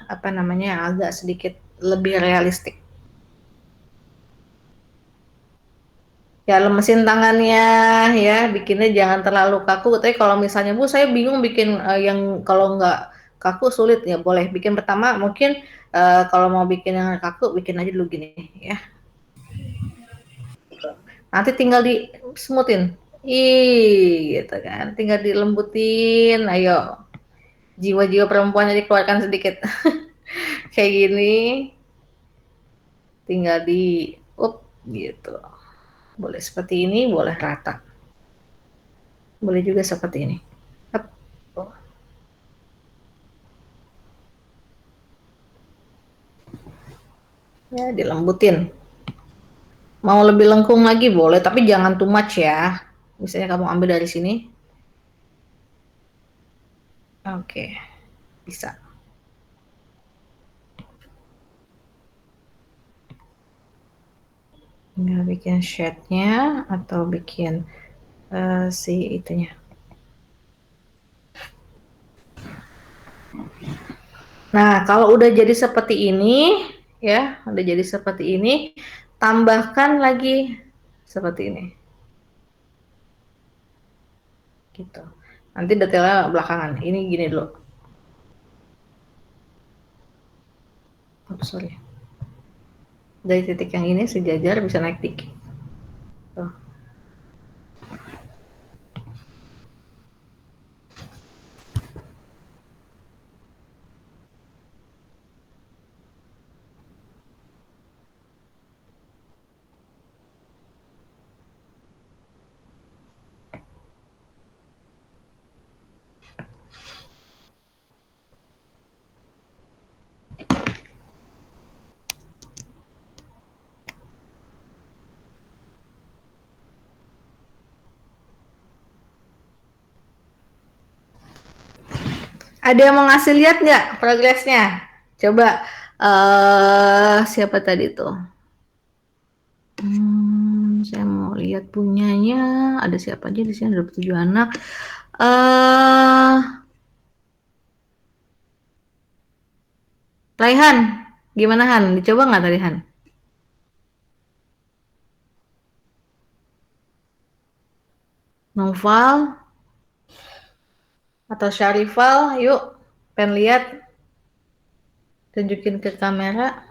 agak sedikit lebih realistik. Ya, lemesin tangannya ya, bikinnya jangan terlalu kaku. Tapi kalau misalnya Bu, saya bingung bikin yang kalau nggak kaku sulit ya, boleh bikin pertama mungkin kalau mau bikin yang kaku bikin aja dulu gini ya. Nanti tinggal di smoothin. Gitu kan. Tinggal dilembutin. Ayo. Jiwa-jiwa perempuannya dikeluarkan sedikit. Kayak gini. Tinggal di gitu. Boleh seperti ini, boleh rata. Boleh juga seperti ini. Ya, dilembutin. Mau lebih lengkung lagi boleh, tapi jangan too much ya. Misalnya kamu ambil dari sini. Oke, bisa. Tinggal bikin shade-nya atau bikin si itunya. Nah, kalau udah jadi seperti ini, ya, udah jadi seperti ini, tambahkan lagi seperti ini. Gitu. Nanti detailnya belakangan. Ini gini dulu. Oh, sorry. Dari titik yang ini sejajar bisa naik dikit. Tuh. Ada yang mau ngasih lihat nggak progresnya? Coba siapa tadi tuh? Saya mau lihat punyanya. Ada siapa aja di sini? Ada 7 anak. Raihan, gimana Han? Dicoba nggak tadi Han? Noval atau Syarifal, yuk, pengen lihat, tunjukin ke kamera.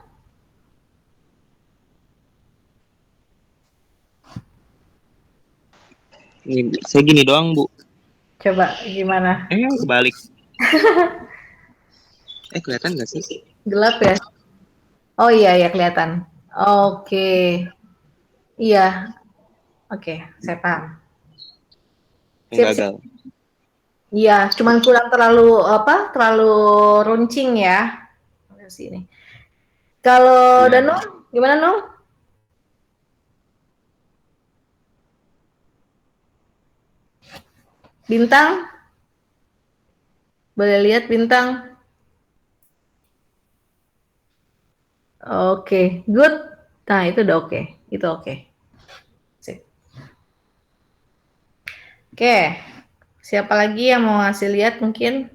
Saya gini doang, Bu. Coba gimana? Kebalik. Kelihatan nggak sih? Gelap ya? Oh iya ya kelihatan. Oke. Iya. Oke, saya paham. Sip, sip. Gagal. Iya, cuman kurang terlalu runcing ya. Sini. Kalau Iya. Danu, gimana Nung? Bintang? Boleh lihat bintang? Oke, good. Nah, itu udah oke. Itu oke. Sip. Oke. Siapa lagi yang mau ngasih lihat mungkin?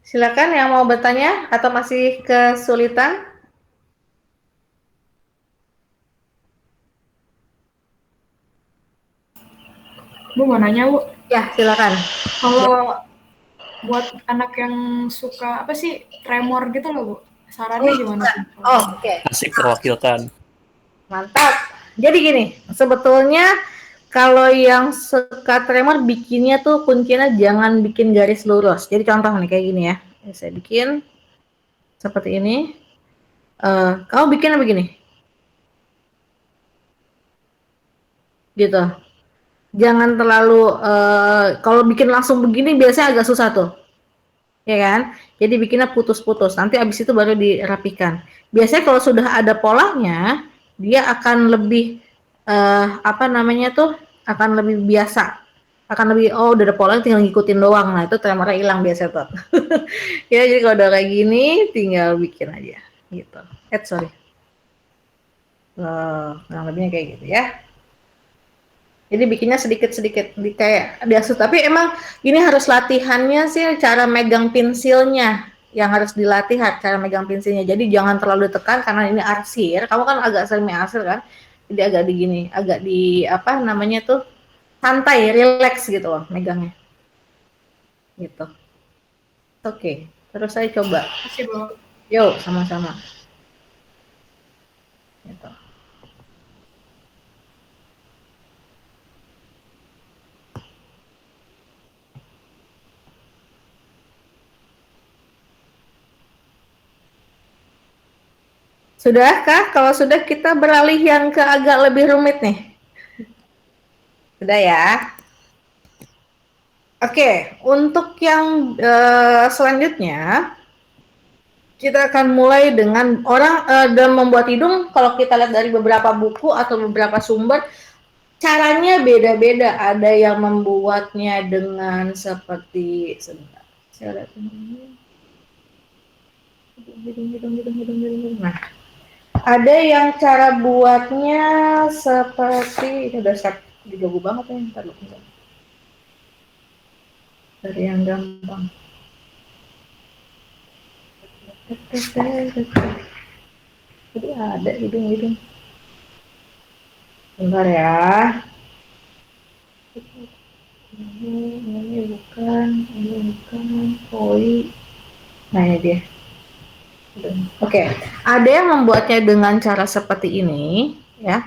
Silakan yang mau bertanya atau masih kesulitan? Bu mau nanya Bu, Ya, silakan. kalau buat anak yang suka apa sih tremor gitu loh Bu, sarannya gimana Bu? Oh, oke. Asik terwakilkan. Mantap. Jadi gini, sebetulnya kalau yang suka tremor bikinnya tuh kuncinya jangan bikin garis lurus. Jadi contoh nih kayak gini ya. Saya bikin seperti ini. Kamu bikin begini. Gitu. Jangan terlalu kalau bikin langsung begini biasanya agak susah tuh. Ya kan? Jadi bikinnya putus-putus. Nanti abis itu baru dirapikan. Biasanya kalau sudah ada polanya, dia akan lebih apa namanya tuh akan lebih biasa, akan lebih udah ada polanya tinggal ngikutin doang. Nah itu tremornya hilang biasa tuh. Ya jadi kalau udah kayak gini tinggal bikin aja gitu. Sorry. Kurang lebihnya kayak gitu ya. Jadi bikinnya sedikit-sedikit kayak biasa, tapi emang ini harus latihannya sih cara megang pensilnya yang harus dilatih cara megang pensilnya. Jadi jangan terlalu ditekan karena ini arsir. Kamu kan agak sering arsir kan, jadi agak di gini, agak di apa namanya tuh santai, relax gitu loh megangnya. Gitu. Oke, terus saya coba. Makasih Bu. Yuk sama-sama. Gitu. Sudahkah? Kalau sudah kita beralih yang ke agak lebih rumit nih. Sudah ya. Oke, untuk yang selanjutnya Kita akan mulai dengan dalam membuat hidung. Kalau kita lihat dari beberapa buku atau beberapa sumber, caranya beda-beda. Ada yang membuatnya dengan seperti sebentar. Saya lihat ini. Hidung. Nah, ada yang cara buatnya seperti ini udah set digagu banget ya. Ntar lu dari yang gampang. Jadi ada hidung. Bentar ya. Ini bukan. Koi. Nah ini dia. Oke, ada yang membuatnya dengan cara seperti ini, ya.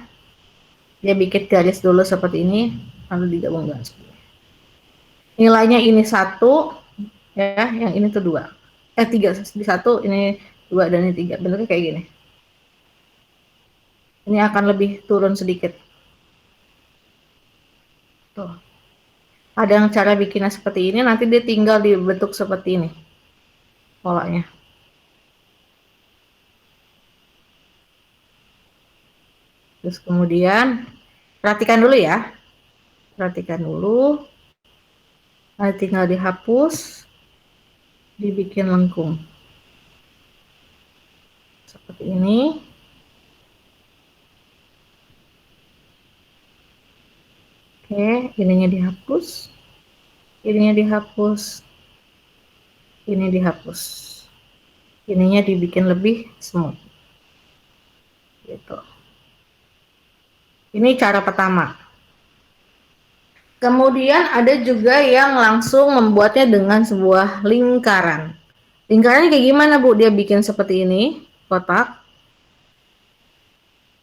Dia bikin garis dulu seperti ini, lalu digabung dengan seperti ini. Nilainya ini 1, ya, yang ini tuh 2. 3, di 1, ini 2 dan ini 3. Bentuknya kayak gini. Ini akan lebih turun sedikit. Tuh. Ada yang cara bikinnya seperti ini, nanti dia tinggal dibentuk seperti ini polanya. Terus kemudian perhatikan dulu ya. Perhatikan dulu. Nanti tinggal dihapus, dibikin lengkung. Seperti ini. Oke, ininya dihapus. Ininya dihapus. Ini dihapus. Ininya dibikin lebih smooth. Gitu. Ini cara pertama. Kemudian ada juga yang langsung membuatnya dengan sebuah lingkaran. Lingkarannya kayak gimana, Bu? Dia bikin seperti ini, kotak.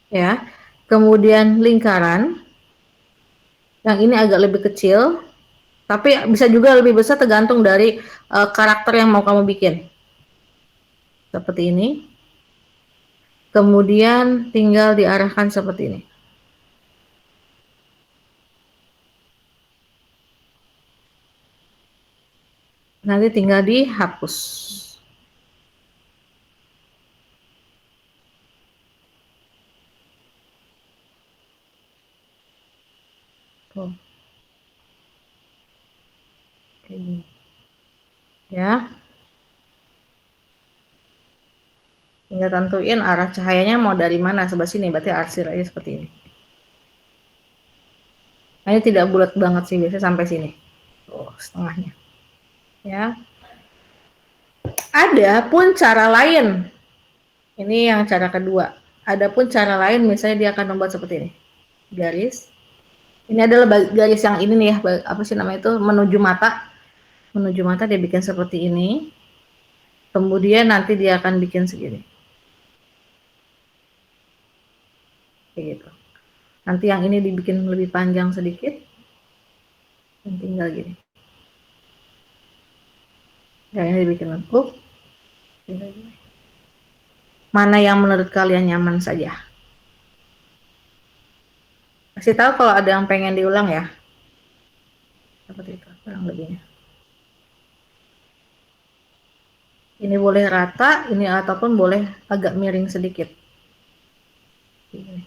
Ya. Kemudian lingkaran. Yang ini agak lebih kecil, tapi bisa juga lebih besar tergantung dari karakter yang mau kamu bikin. Seperti ini. Kemudian tinggal diarahkan seperti ini. Nanti tinggal dihapus. Tuh. Kayak gini. Ya. Tinggal tentuin arah cahayanya mau dari mana, sebelah sini, berarti arsir aja seperti ini. Nah, ini tidak bulat banget sih, biasanya sampai sini. Tuh, setengahnya. Ya. Ada pun cara lain. Ini yang cara kedua. Ada pun cara lain, misalnya dia akan membuat seperti ini. Garis. Ini adalah garis yang ini nih ya, apa sih namanya itu, menuju mata. Menuju mata dia bikin seperti ini. Kemudian nanti dia akan bikin segini. Kayak gitu. Nanti yang ini dibikin lebih panjang sedikit. Dan tinggal gini. Yang ini dibikin lengkung. Mana yang menurut kalian nyaman saja. Kasih tahu kalau ada yang pengen diulang ya. Seperti itu, kurang lebihnya. Ini boleh rata, ini ataupun boleh agak miring sedikit. Ini.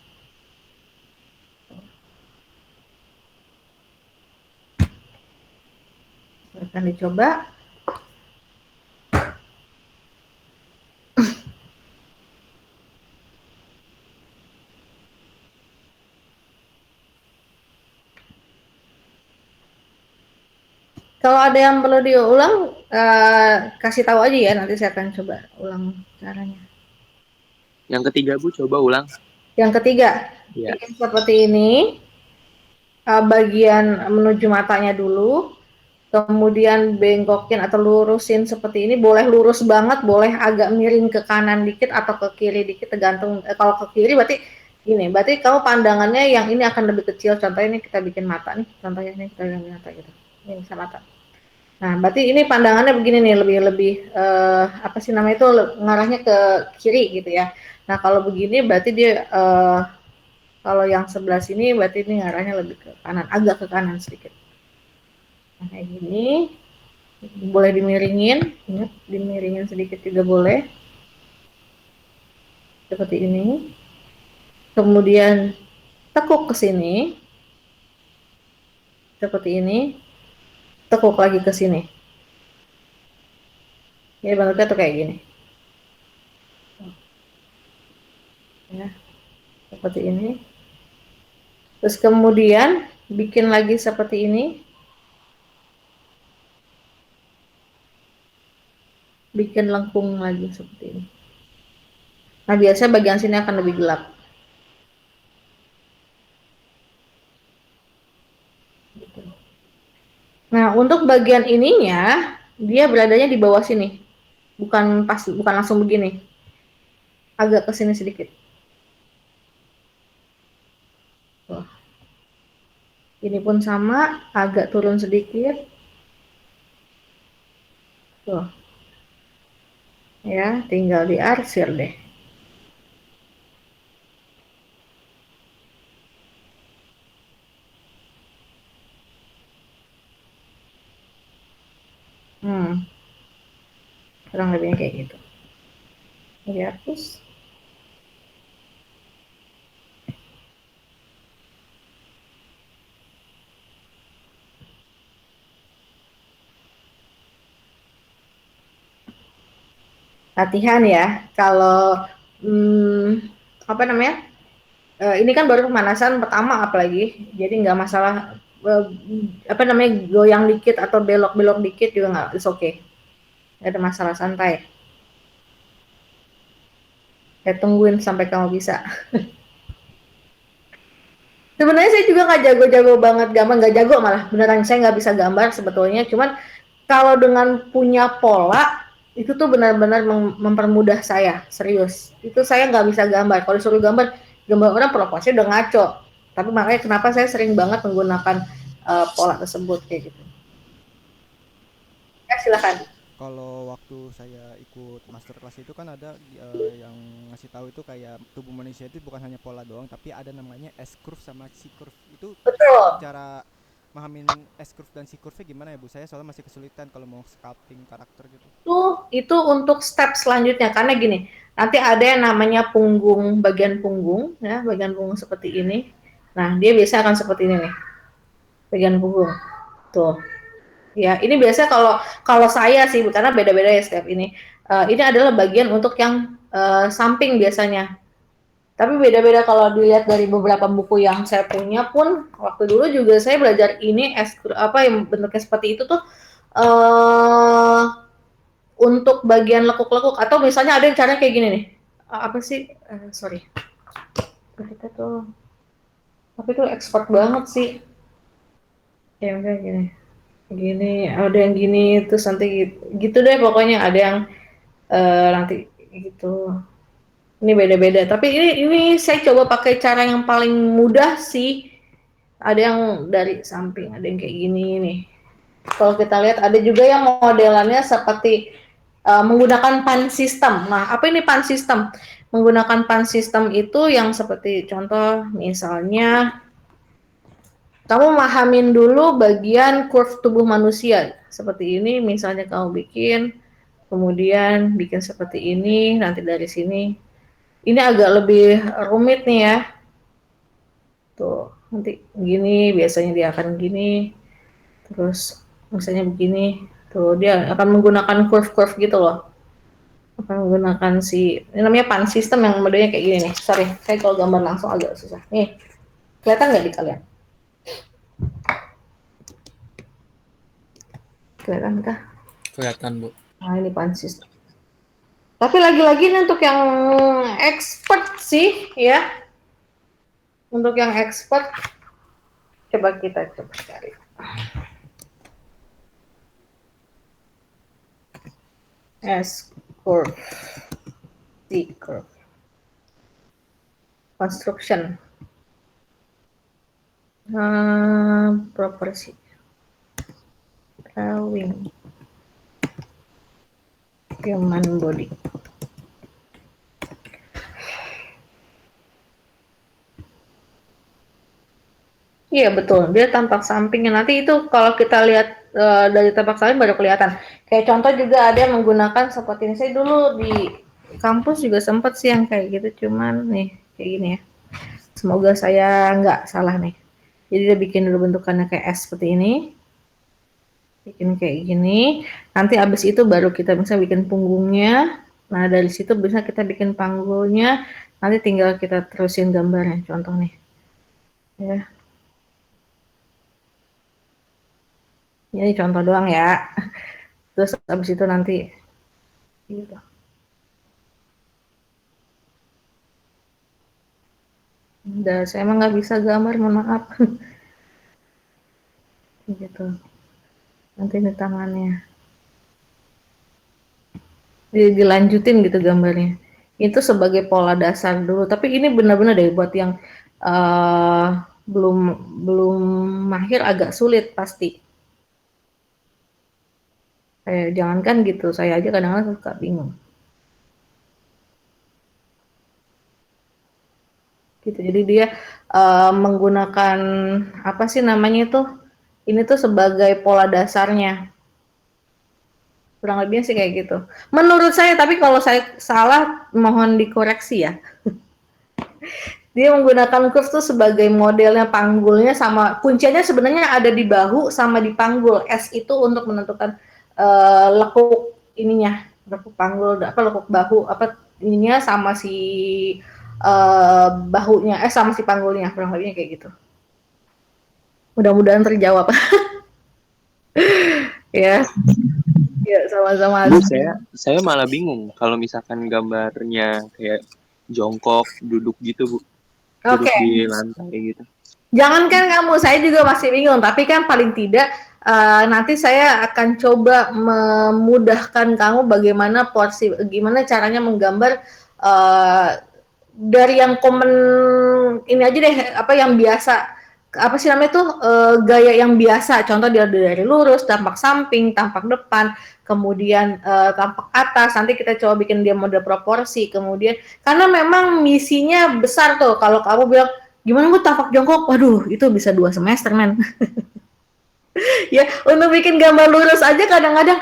Akan dicoba. Kalau ada yang perlu diulang, kasih tahu aja ya, nanti saya akan coba ulang caranya. Yang ketiga, Bu, coba ulang. Yang ketiga, Ya. seperti ini, bagian menuju matanya dulu, kemudian bengkokin atau lurusin seperti ini, boleh lurus banget, boleh agak miring ke kanan dikit atau ke kiri dikit, tergantung. Kalau ke kiri berarti gini, berarti kamu pandangannya yang ini akan lebih kecil. Contohnya ini kita bikin mata nih, contohnya ini kita bikin mata gitu, ini bisa mata. Nah, berarti ini pandangannya begini nih, lebih apa sih namanya itu, ngarahnya ke kiri gitu ya. Nah, kalau begini berarti dia kalau yang sebelah sini berarti ini ngarahnya lebih ke kanan, agak ke kanan sedikit. Nah, kayak gini. Boleh dimiringin, ingat dimiringin sedikit juga boleh. seperti ini. Kemudian tekuk ke sini, seperti ini. Tekuk lagi ke sini. Jadi bentuknya tuh kayak gini. Ya, seperti ini. Terus kemudian bikin lagi seperti ini. Bikin lengkung lagi seperti ini. Nah, biasanya bagian sini akan lebih gelap. Nah, untuk bagian ininya, dia beradanya di bawah sini. Bukan langsung begini. Agak ke sini sedikit. Tuh. Ini pun sama, agak turun sedikit. Tuh. Ya, tinggal diarsir deh. Kurang lebihnya kayak gitu. Dihapus. Latihan ya, kalau apa namanya? Ini kan baru pemanasan pertama apalagi, jadi nggak masalah apa namanya goyang dikit atau belok-belok dikit juga nggak, it's okay, nggak ada masalah, santai. Ya tungguin sampai kamu bisa. Sebenarnya saya juga nggak jago-jago banget gambar, nggak jago malah, beneran saya nggak bisa gambar sebetulnya. Cuman kalau dengan punya pola itu tuh benar-benar mempermudah saya, serius. Itu saya nggak bisa gambar. Kalau disuruh gambar orang proporsinya udah ngaco. Tapi makanya kenapa saya sering banget menggunakan pola tersebut kayak gitu. Ya silakan. Kalau waktu saya ikut masterclass itu kan ada yang ngasih tahu itu kayak tubuh manusia itu bukan hanya pola doang, tapi ada namanya S curve sama C curve. Itu Betul. cara memahamin S curve dan C curve gimana ya Bu? Saya soalnya masih kesulitan kalau mau sculpting karakter gitu. Itu untuk step selanjutnya, karena gini, nanti ada yang namanya punggung, bagian punggung ya, bagian punggung seperti ini. Nah, dia biasa akan seperti ini nih. Bagian punggung. Tuh. Ya, ini biasanya kalau saya sih, karena beda-beda ya setiap ini. Ini adalah bagian untuk yang samping biasanya. Tapi beda-beda kalau dilihat dari beberapa buku yang saya punya pun, waktu dulu juga saya belajar ini apa yang bentuknya seperti itu tuh untuk bagian lekuk-lekuk, atau misalnya ada yang caranya kayak gini nih. Apa sih? Sorry. Kita tuh tapi tuh expert banget sih. Ya udah gini, ada yang gini, terus nanti gitu deh pokoknya, ada yang nanti gitu. Ini beda-beda, tapi ini saya coba pakai cara yang paling mudah sih. Ada yang dari samping, ada yang kayak gini nih. Kalau kita lihat ada juga yang modelannya seperti menggunakan pan system. Nah, apa ini pan system? Menggunakan pan system itu yang seperti contoh misalnya kamu mahamin dulu bagian curve tubuh manusia. Seperti ini, misalnya kamu bikin, kemudian bikin seperti ini, nanti dari sini. Ini agak lebih rumit nih ya. Tuh, nanti gini, biasanya dia akan gini. Terus, misalnya begini. Tuh, dia akan menggunakan curve-curve gitu loh. Akan menggunakan ini namanya pan system yang modelnya kayak gini nih. Sorry, saya kalau gambar langsung agak susah. Nih, kelihatan nggak di kalian? Kelihatan kah? Kelihatan, Bu. Nah, ini pansis. Tapi lagi-lagi ini untuk yang expert sih, ya. Untuk yang expert, coba kita cari. S curve, C curve, construction, proporsi. Drawing human body. Iya betul, dia tampak sampingnya. Nanti itu kalau kita lihat dari tampak samping baru kelihatan. Kayak contoh juga ada yang menggunakan seperti ini. Saya dulu kampus juga sempat sih yang kayak gitu, cuman nih kayak gini ya. Semoga saya nggak salah nih. Jadi dia bikin dulu bentukannya kayak S seperti ini. Bikin kayak gini. Nanti abis itu baru kita bisa bikin punggungnya. Nah dari situ bisa kita bikin panggulnya. Nanti tinggal kita terusin gambarnya. Contoh nih. Ya. Ini contoh doang ya. Terus abis itu nanti gitu. Udah, saya emang nggak bisa gambar, mohon maaf. Gitu. Nanti ini tangannya. Dilanjutin gitu gambarnya. Itu sebagai pola dasar dulu. Tapi ini benar-benar deh buat yang belum belum mahir agak sulit pasti. Jangankan gitu, saya aja kadang-kadang suka bingung. Gitu. Jadi dia menggunakan apa sih namanya itu? Ini tuh sebagai pola dasarnya. Kurang lebihnya sih kayak gitu. Menurut saya, tapi kalau saya salah mohon dikoreksi ya. Dia menggunakan curve tuh sebagai modelnya panggulnya sama kuncinya sebenarnya ada di bahu sama di panggul. S itu untuk menentukan lekuk ininya, lekuk panggul, apa lekuk bahu, apa ininya sama si bahunya, sama si panggulnya, kurang lebihnya kayak gitu. Mudah-mudahan terjawab. Ya, ya sama-sama. Bu, saya malah bingung kalau misalkan gambarnya kayak jongkok, duduk gitu, Bu. Duduk Oke. di lantai gitu. Jangankan kamu, saya juga masih bingung. Tapi kan paling tidak nanti saya akan coba memudahkan kamu bagaimana gimana caranya menggambar dari yang komen ini aja deh, apa yang biasa, apa sih namanya tuh gaya yang biasa. Contoh dia dari lurus, tampak samping, tampak depan, kemudian tampak atas. Nanti kita coba bikin dia model proporsi. Kemudian karena memang misinya besar tuh. Kalau kamu bilang gimana gue tampak jongkok, waduh itu bisa 2 semester men. Ya untuk bikin gambar lurus aja kadang-kadang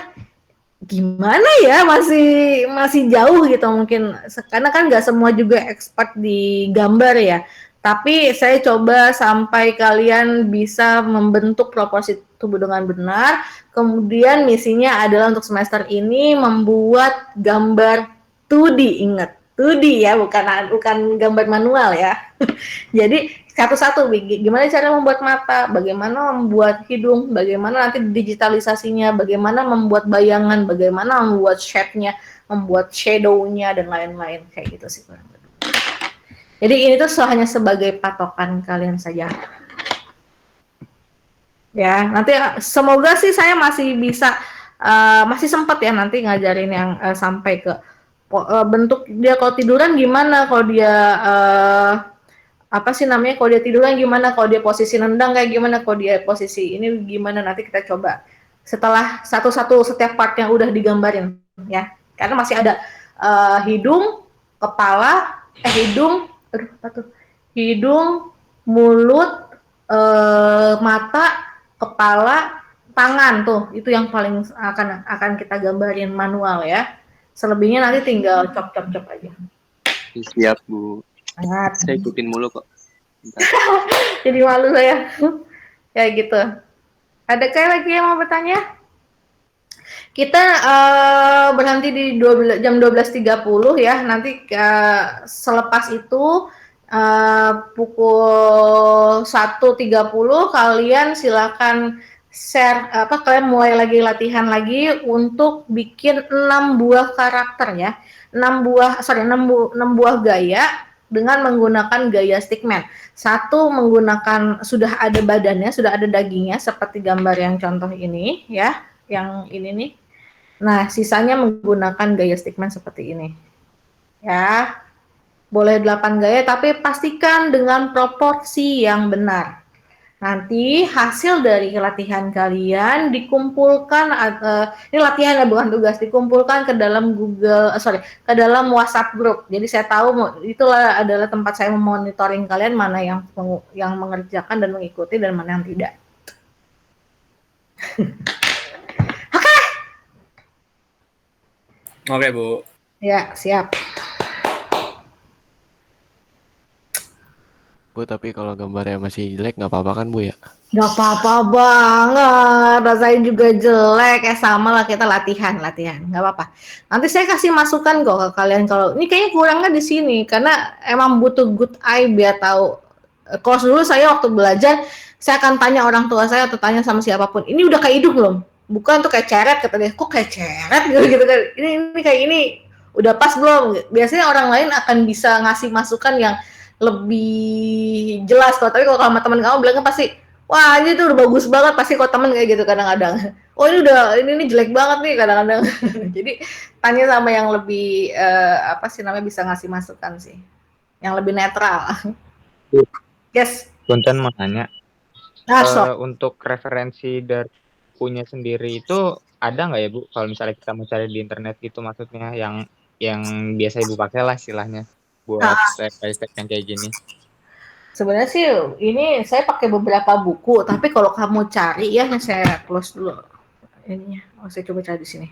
gimana ya, masih jauh gitu mungkin, karena kan nggak semua juga expert di gambar ya. Tapi saya coba sampai kalian bisa membentuk proporsi tubuh dengan benar. Kemudian misinya adalah untuk semester ini membuat gambar 2D, ingat 2D ya, bukan gambar manual ya. Jadi satu-satu, gimana cara membuat mata, bagaimana membuat hidung, bagaimana nanti digitalisasinya, bagaimana membuat bayangan, bagaimana membuat shape-nya, membuat shadow-nya, dan lain-lain. Kayak gitu sih. Jadi ini tuh hanya sebagai patokan kalian saja. Ya, nanti semoga sih saya masih bisa, masih sempat ya nanti ngajarin yang sampai ke bentuk dia kalau tiduran gimana, kalau dia apa sih namanya, kalau dia tiduran gimana, kalau dia posisi nendang kayak gimana, kalau dia posisi ini gimana, nanti kita coba setelah satu-satu setiap part yang udah digambarin ya, karena masih ada hidung, kepala, hidung, mulut, mata, kepala, tangan tuh, itu yang paling akan kita gambarin manual ya. Selebihnya nanti tinggal cop-cop aja. Siap, Bu. Sangat. Saya ikutin mulu kok. Jadi malu saya. Kayak gitu. Ada kayak lagi yang mau bertanya? Kita berhenti di jam 12.30 ya. Nanti selepas itu pukul 1.30 kalian silakan share, kalian mulai lagi latihan lagi untuk bikin 6 buah karakter ya. 6 buah gaya dengan menggunakan gaya stickman. Satu menggunakan sudah ada badannya, sudah ada dagingnya seperti gambar yang contoh ini ya, yang ini nih. Nah, sisanya menggunakan gaya stickman seperti ini. Ya. Boleh 8 gaya tapi pastikan dengan proporsi yang benar. Nanti hasil dari latihan kalian dikumpulkan, ini latihan ya bukan tugas, dikumpulkan ke dalam ke dalam WhatsApp group. Jadi saya tahu itulah adalah tempat saya memonitoring kalian mana yang mengerjakan dan mengikuti dan mana yang tidak. Oke, Bu. Ya, siap. Bu, tapi kalau gambarnya masih jelek nggak apa-apa kan Bu ya? Gak apa-apa banget, rasain juga jelek, sama lah kita latihan, gak apa-apa. Nanti saya kasih masukan kok ke kalian kalau ini kayaknya kurangnya di sini, karena emang butuh good eye biar tahu. Kalau dulu saya waktu belajar, saya akan tanya orang tua saya atau tanya sama siapapun, ini udah kayak hidup belum? Bukan tuh kayak ceret, kata dia, kok kayak ceret gitu kan? Ini kayak ini udah pas belum? Biasanya orang lain akan bisa ngasih masukan yang lebih jelas kok. Tapi kalau sama teman kamu bilangnya pasti, wah ini tuh udah bagus banget, pasti kok temen kayak gitu kadang-kadang. Oh ini jelek banget nih kadang-kadang. Jadi tanya sama yang lebih apa sih namanya bisa ngasih masukan sih, yang lebih netral. Yes. Punten mau nanya, Sok. untuk referensi dari punya sendiri itu ada nggak ya Bu? Kalau misalnya kita mau cari di internet gitu maksudnya yang biasa Ibu pakai lah istilahnya buat step by step yang kayak gini. Sebenarnya sih ini saya pakai beberapa buku, tapi kalau kamu cari ya, saya close dulu ininya. Saya coba cari di sini.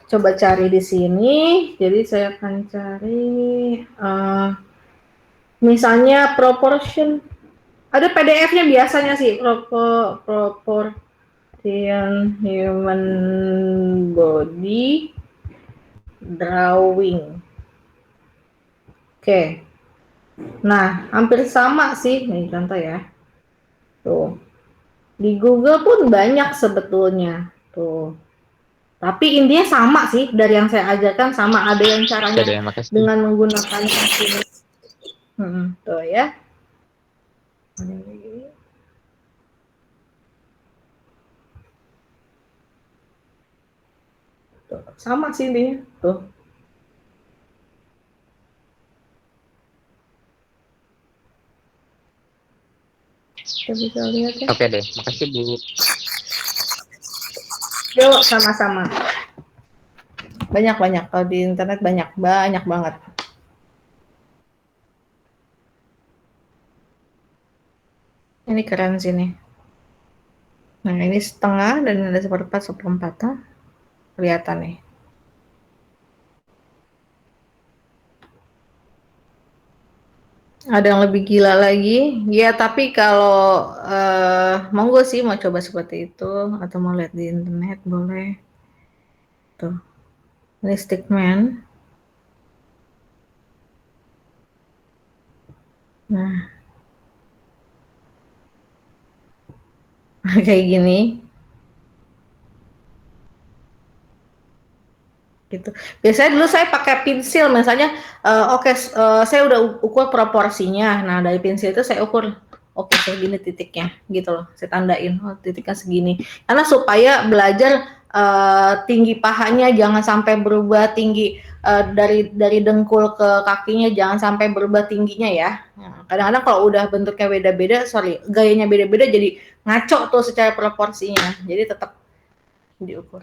Coba cari di sini. Jadi saya akan cari misalnya proportion. Ada PDF-nya biasanya sih, proportion human body drawing. Oke. Nah, hampir sama sih, nih contoh ya. Tuh. Di Google pun banyak sebetulnya. Tuh. Tapi intinya sama sih, dari yang saya ajarkan sama, ada yang caranya dengan menggunakan ini. Tuh ya. Tuh, sama sih intinya. Tuh. Kita bisa lihat ya. Oke deh, makasih Bu. Yuk, sama-sama. Banyak-banyak, kalau di internet banyak banget. Ini keren sih nih. Nah, ini setengah dan ada seperempat. Kelihatan nih. Ada yang lebih gila lagi. Ya, tapi kalau monggo sih mau coba seperti itu atau mau lihat di internet boleh. Tuh. Ini stickman. Nah. Kayak gini. Gitu. Biasanya dulu saya pakai pensil, misalnya saya udah ukur proporsinya. Nah, dari pensil itu saya ukur segini titiknya gitu loh. Saya tandain titiknya segini. Karena supaya belajar tinggi pahanya jangan sampai berubah tinggi dari dengkul ke kakinya, jangan sampai berubah tingginya ya. Nah, kadang-kadang kalau udah bentuknya beda-beda, gayanya beda-beda jadi ngaco tuh secara proporsinya. Jadi tetap diukur.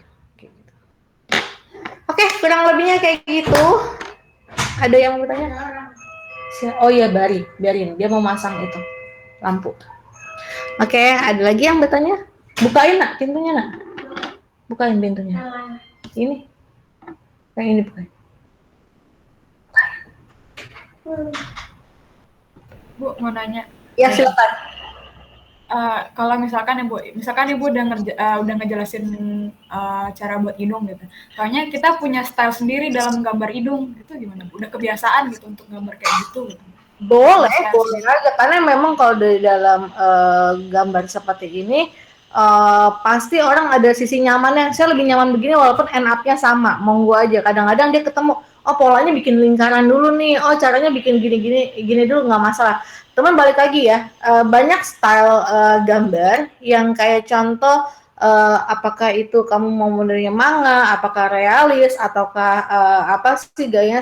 Oke, kurang lebihnya kayak gitu. Ada yang mau bertanya? Oh iya, biarin. Dia mau masang itu lampu. Oke, ada lagi yang bertanya? Bukain nak pintunya nak. Bukain pintunya. Ini. Yang ini bukain. Bu, mau nanya. Ya, silakan. Kalau misalkan Ibu udah ngejelasin cara buat hidung gitu. Soalnya kita punya style sendiri dalam gambar hidung, itu gimana Bu? Udah kebiasaan gitu untuk gambar kayak gitu. Boleh aja. Karena memang kalau dari dalam gambar seperti ini pasti orang ada sisi nyamannya. Saya lebih nyaman begini walaupun end up-nya sama. Monggo aja. Kadang-kadang dia ketemu, oh polanya bikin lingkaran dulu nih. Oh caranya bikin gini dulu, nggak masalah. Teman balik lagi ya. Banyak style gambar yang kayak contoh apakah itu kamu mau modelnya manga, apakah realis ataukah apa sih gayanya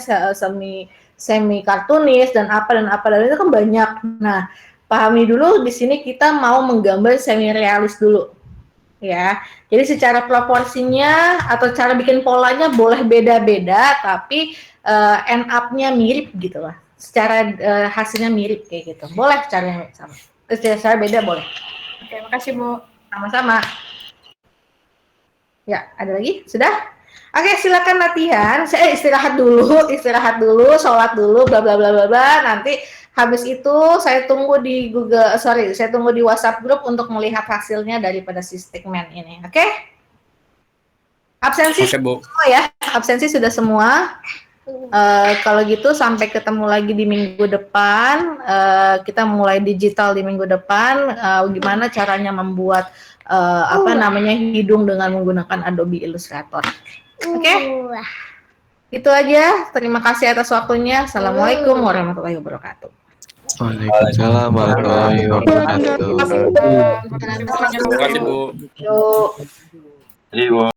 semi kartunis dan apa itu kan banyak. Nah, pahami dulu di sini kita mau menggambar semi realis dulu. Ya. Jadi secara proporsinya atau cara bikin polanya boleh beda-beda tapi end up-nya mirip gitu lah. Secara hasilnya mirip kayak gitu. Boleh caranya sama. Cara beda boleh. Oke, makasih Bu. Sama-sama. Ya, ada lagi? Sudah? Oke, silakan latihan. Saya istirahat dulu, sholat dulu, bla bla bla bla bla. Nanti habis itu saya tunggu di saya tunggu di WhatsApp grup untuk melihat hasilnya daripada si statement ini. Oke? Absensi Oke, Bu. semua ya, absensi sudah semua. Kalau gitu sampai ketemu lagi di minggu depan. Kita mulai digital di minggu depan. Gimana caranya membuat hidung dengan menggunakan Adobe Illustrator. Oke? Itu aja. Terima kasih atas waktunya. Assalamualaikum warahmatullahi wabarakatuh. Waalaikumsalam warahmatullahi wabarakatuh. Terima kasih, Bu. Yuk.